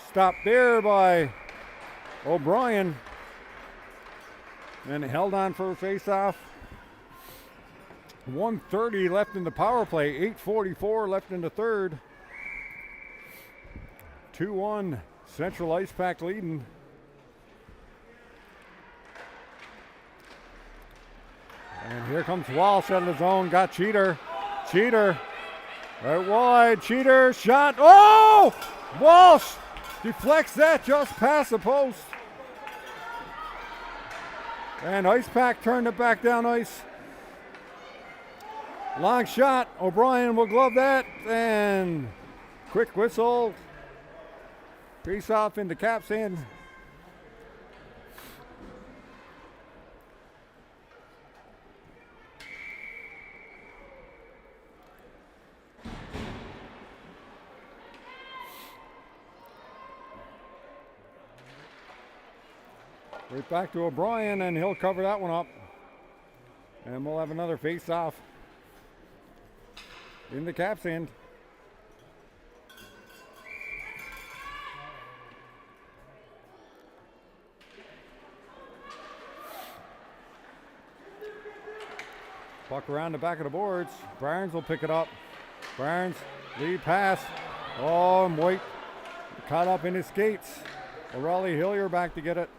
Stopped there by O'Brien. And held on for a face-off. 1:30 left in the power play. 8:44 left in the third. 2-1 Central Icepack leading. And here comes Walsh out of the zone. Got Cheater. Cheater. Right wide. Cheater. Shot. Oh! Walsh deflects that just past the post. And Icepack turned it back down ice. Long shot. O'Brien will glove that. And quick whistle. Face off into Caps end. Right back to O'Brien, and he'll cover that one up. And we'll have another face-off in the Caps end. Puck around the back of the boards. Barnes will pick it up. Barnes, lead pass. Oh, and White caught up in his skates. O'Reilly Hillier back to get it.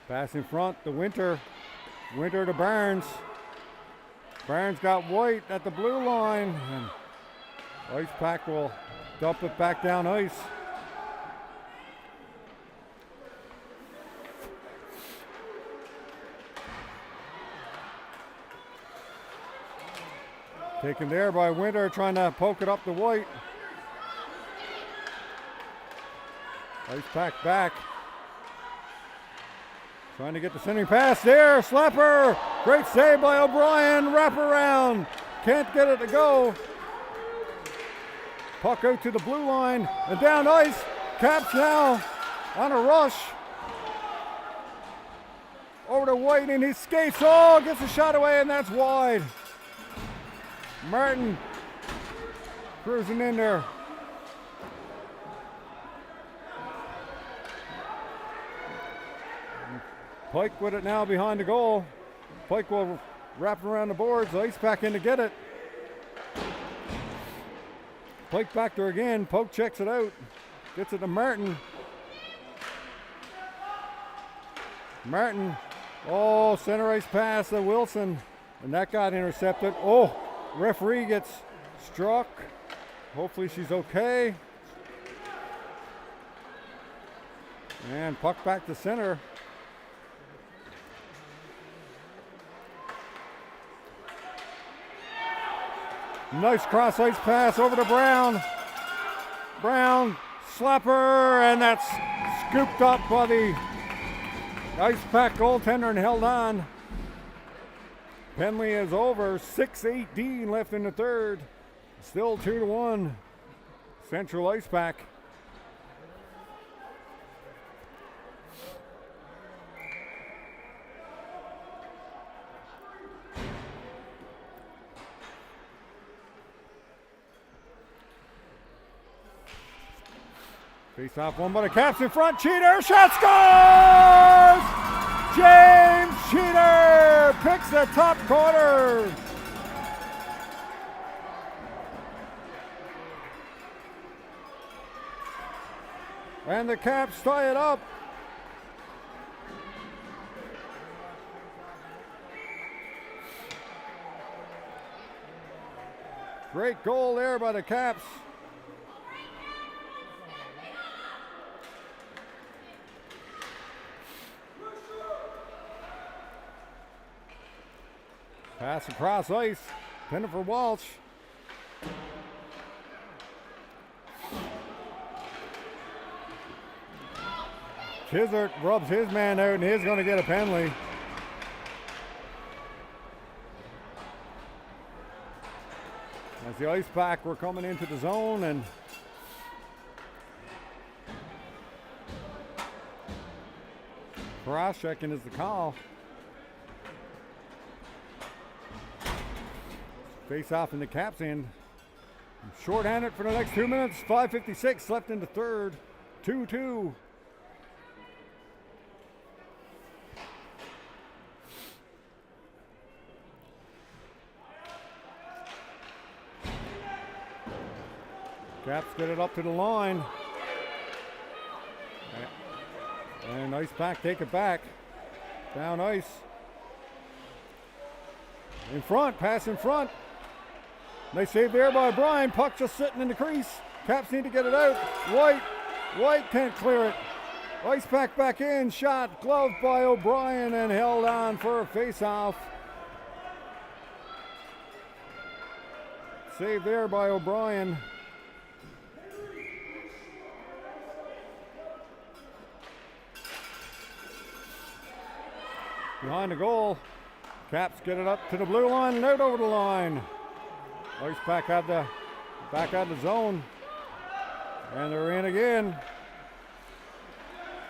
Pass in front to Winter. Winter to Barnes. Barnes got White at the blue line. And Icepack will dump it back down ice. Taken there by Winter, trying to poke it up to White. Icepack back. Trying to get the centering pass there. Slapper. Great save by O'Brien. Wrap around. Can't get it to go. Puck out to the blue line and down ice. Caps now on a rush. Over to White and he skates. Oh, gets a shot away and that's wide. Martin cruising in there. Pike with it now behind the goal. Pike will wrap around the boards. Icepack in to get it. Pike back there again. Poke checks it out. Gets it to Martin. Martin. Oh, center ice pass to Wilson. And that got intercepted. Oh, referee gets struck. Hopefully she's okay. And puck back to center. Nice cross ice pass over to Brown. Brown, slapper, and that's scooped up by the Icepack goaltender and held on. Penalty is over. 6:18 left in the third. Still 2-1. Central Icepack. Face off one by the Caps in front. Cheater, shot scores! James Cheater picks the top corner. And the Caps tie it up. Great goal there by the Caps. Pass across ice. Pin it for Walsh. Kizert rubs his man out and he's going to get a penalty. As the Icepack were coming into the zone and cross-checking is the call. Face off in the Caps end. Short-handed for the next 2 minutes. 5:56 left in the third. 2-2. Caps get it up to the line. And Icepack take it back. Down ice. In front, pass in front. Nice save there by O'Brien. Puck just sitting in the crease. Caps need to get it out. White can't clear it. Icepack back in. Shot gloved by O'Brien and held on for a face-off. Save there by O'Brien. Behind the goal. Caps get it up to the blue line and out over the line. Icepack have the back out of the zone. And they're in again.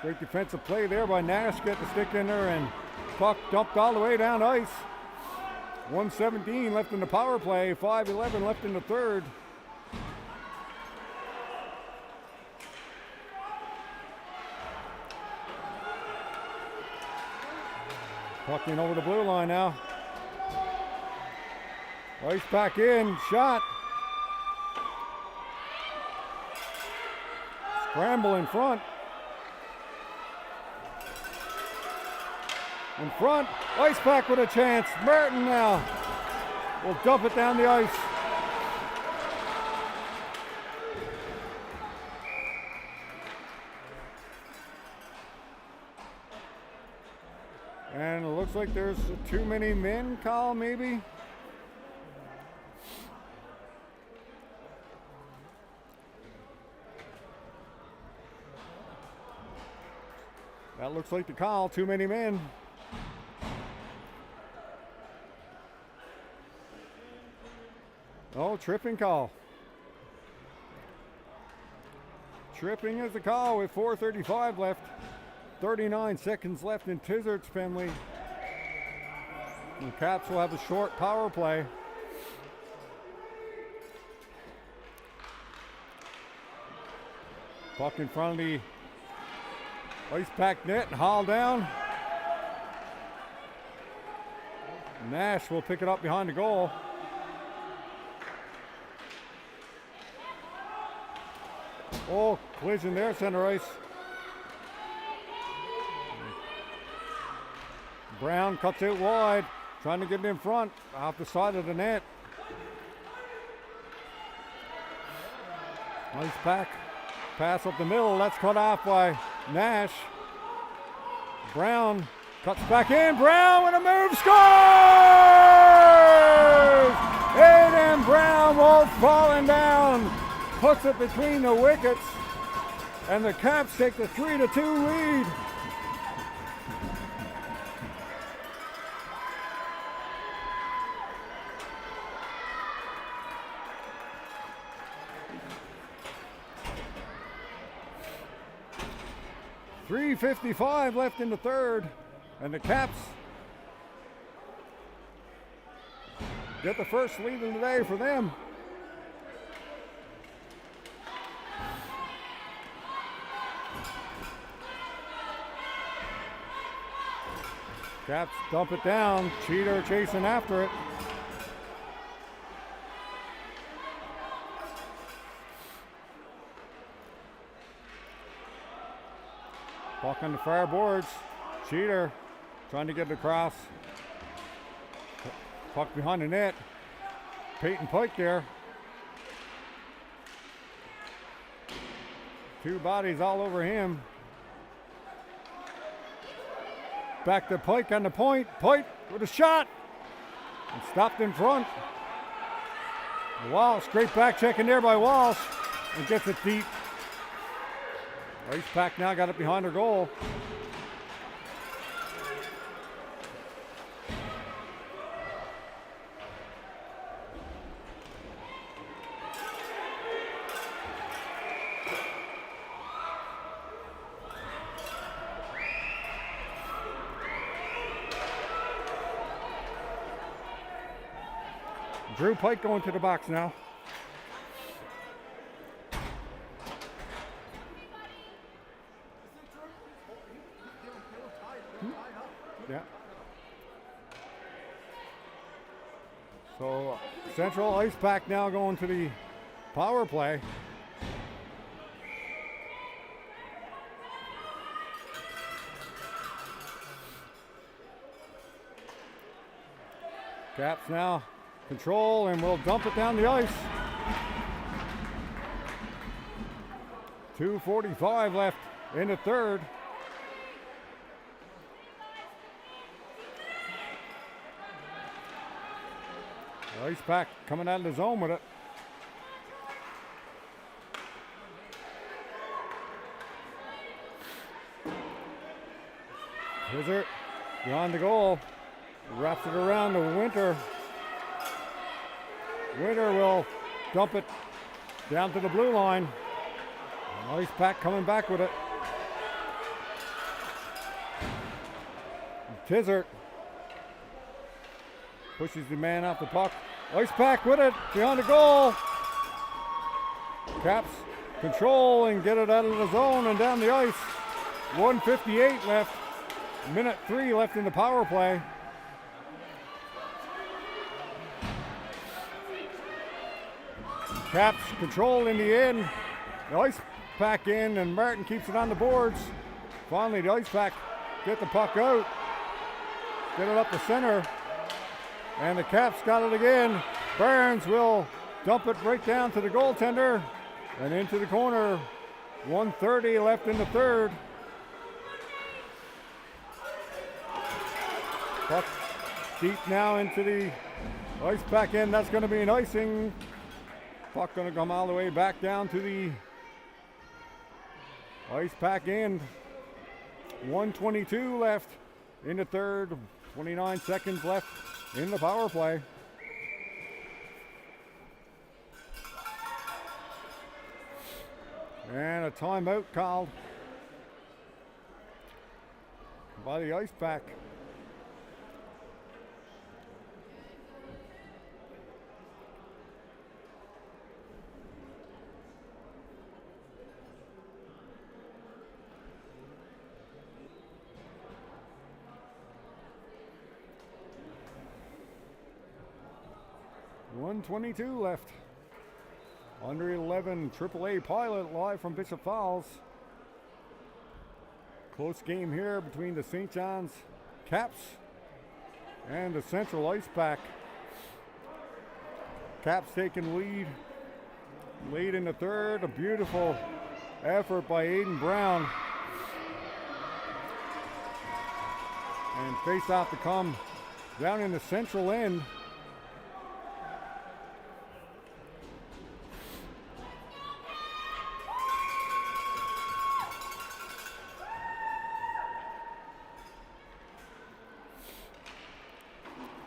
Great defensive play there by Nash. Get the stick in there and puck dumped all the way down ice. 1:17 left in the power play. 5:11 left in the third. Puck in over the blue line now. Icepack in, shot. Scramble in front. In front, Icepack with a chance. Merton now will dump it down the ice. And it looks like there's too many men call, maybe. That looks like the call, too many men. Oh, tripping call. Tripping is the call with 4:35 left. 39 seconds left in Tizard's penalty. The Caps will have a short power play. Puck in front of the Icepack net and haul down. Nash will pick it up behind the goal. Oh, collision there, center ice. Brown cuts it wide, trying to get it in front, off the side of the net. Icepack pass up the middle, that's cut off by Nash. Brown cuts back in, Brown with a move, scores! Aiden Brown both falling down, puts it between the wickets, and the Caps take the 3-2 lead. .355 left in the third, and the Caps get the first lead of the day for them. Caps dump it down. Cheater chasing after it. Puck on the far boards. Cheater trying to get it across. Puck behind the net. Peyton Pike there. Two bodies all over him. Back to Pike on the point. Pike with a shot. And stopped in front. Walsh, great back check in there by Walsh. And gets it deep. Icepack now got it behind her goal. Drew Pike going to the box now. Yeah. So Central Icepack now going to the power play. Caps now control and we'll dump it down the ice. 2:45 left in the third. Icepack coming out of the zone with it. Wizard beyond the goal. Wraps it around to Winter. Winter will dump it down to the blue line. Icepack coming back with it. Tizert pushes the man off the puck. Icepack with it, beyond the goal. Caps control and get it out of the zone and down the ice. 1:58 left. Minute 3 left in the power play. Caps control in the end. The Icepack in and Martin keeps it on the boards. Finally the Icepack get the puck out. Get it up the center. And the Caps got it again. Burns will dump it right down to the goaltender and into the corner. 1:30 left in the third. Puck deep now into the Icepack end. That's going to be an icing. Puck going to come all the way back down to the Icepack end. 1:22 left in the third. 29 seconds left in the power play. And a timeout called by the Icepack. .22 left. Under 11 AAA Pilot live from Bishop Falls. Close game here between the St. John's Caps and the Central Icepack. Caps taking lead late in the third. A beautiful effort by Aiden Brown. And face off to come down in the central end.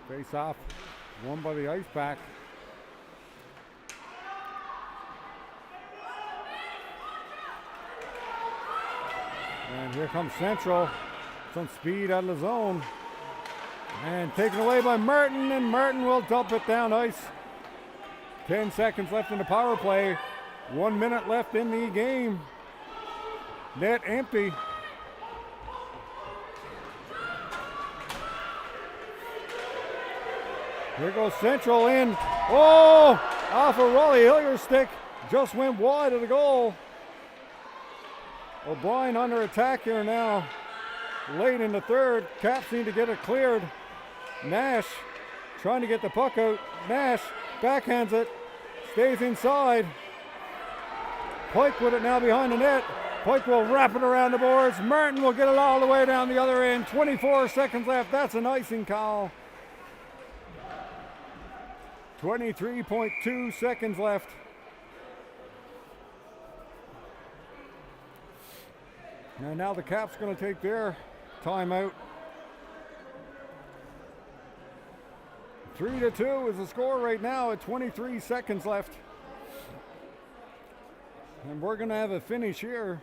Face off, won by the Icepack. And here comes Central. Some speed out of the zone. And taken away by Martin, and Martin will dump it down ice. 10 seconds left in the power play. 1 minute left in the game. Net empty. Here goes Central in. Oh, off of Raleigh Hillier's stick. Just went wide of the goal. O'Brien under attack here now. Late in the third. Caps need to get it cleared. Nash trying to get the puck out. Nash backhands it. Stays inside. Pike with it now behind the net. Pike will wrap it around the boards. Martin will get it all the way down the other end. 24 seconds left. That's an icing call. 23.2 seconds left. And now the Caps going to take their timeout. 3-2 is the score right now at 23 seconds left. And we're going to have a finish here.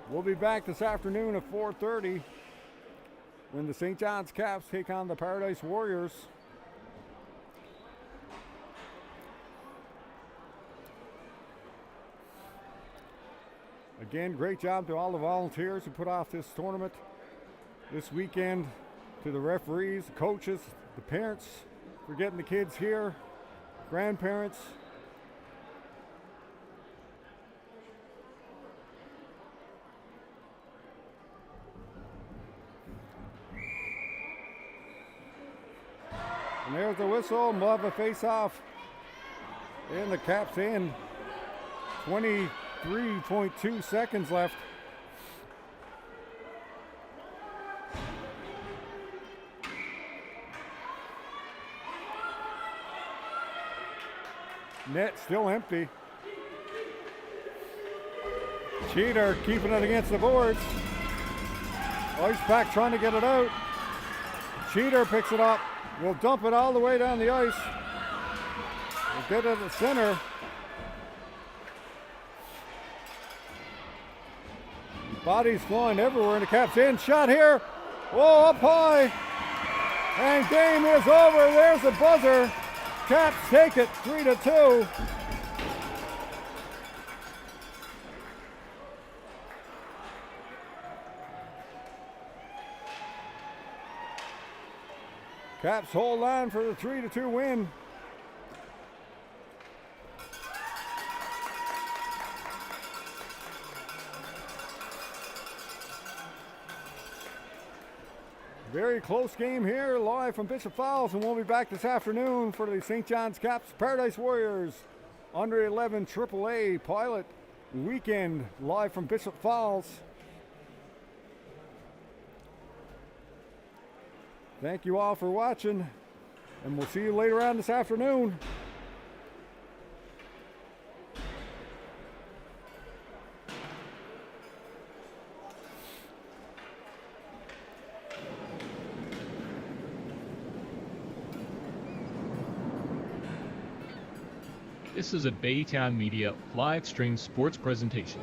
We'll be back this afternoon at 4:30 when the St. John's Caps take on the Paradise Warriors. Again, great job to all the volunteers who put off this tournament this weekend, to the referees, the coaches, the parents for getting the kids here, grandparents. And there's the whistle, and we'll have a face-off in the Caps in. 23.2 seconds left. Net still empty. Cheater keeping it against the boards. Icepack trying to get it out. Cheater picks it up. We'll dump it all the way down the ice. We'll get it at the center. Bodies flying everywhere in the Caps in. Shot here. Whoa, up high. And game is over. There's the buzzer. Caps take it 3-2. Caps hold on for the 3-2 win. Very close game here, live from Bishop Falls, and we'll be back this afternoon for the St. John's Caps Paradise Warriors under 11 AAA pilot weekend, live from Bishop Falls. Thank you all for watching, and we'll see you later on this afternoon. This is a Baytown Media live stream sports presentation.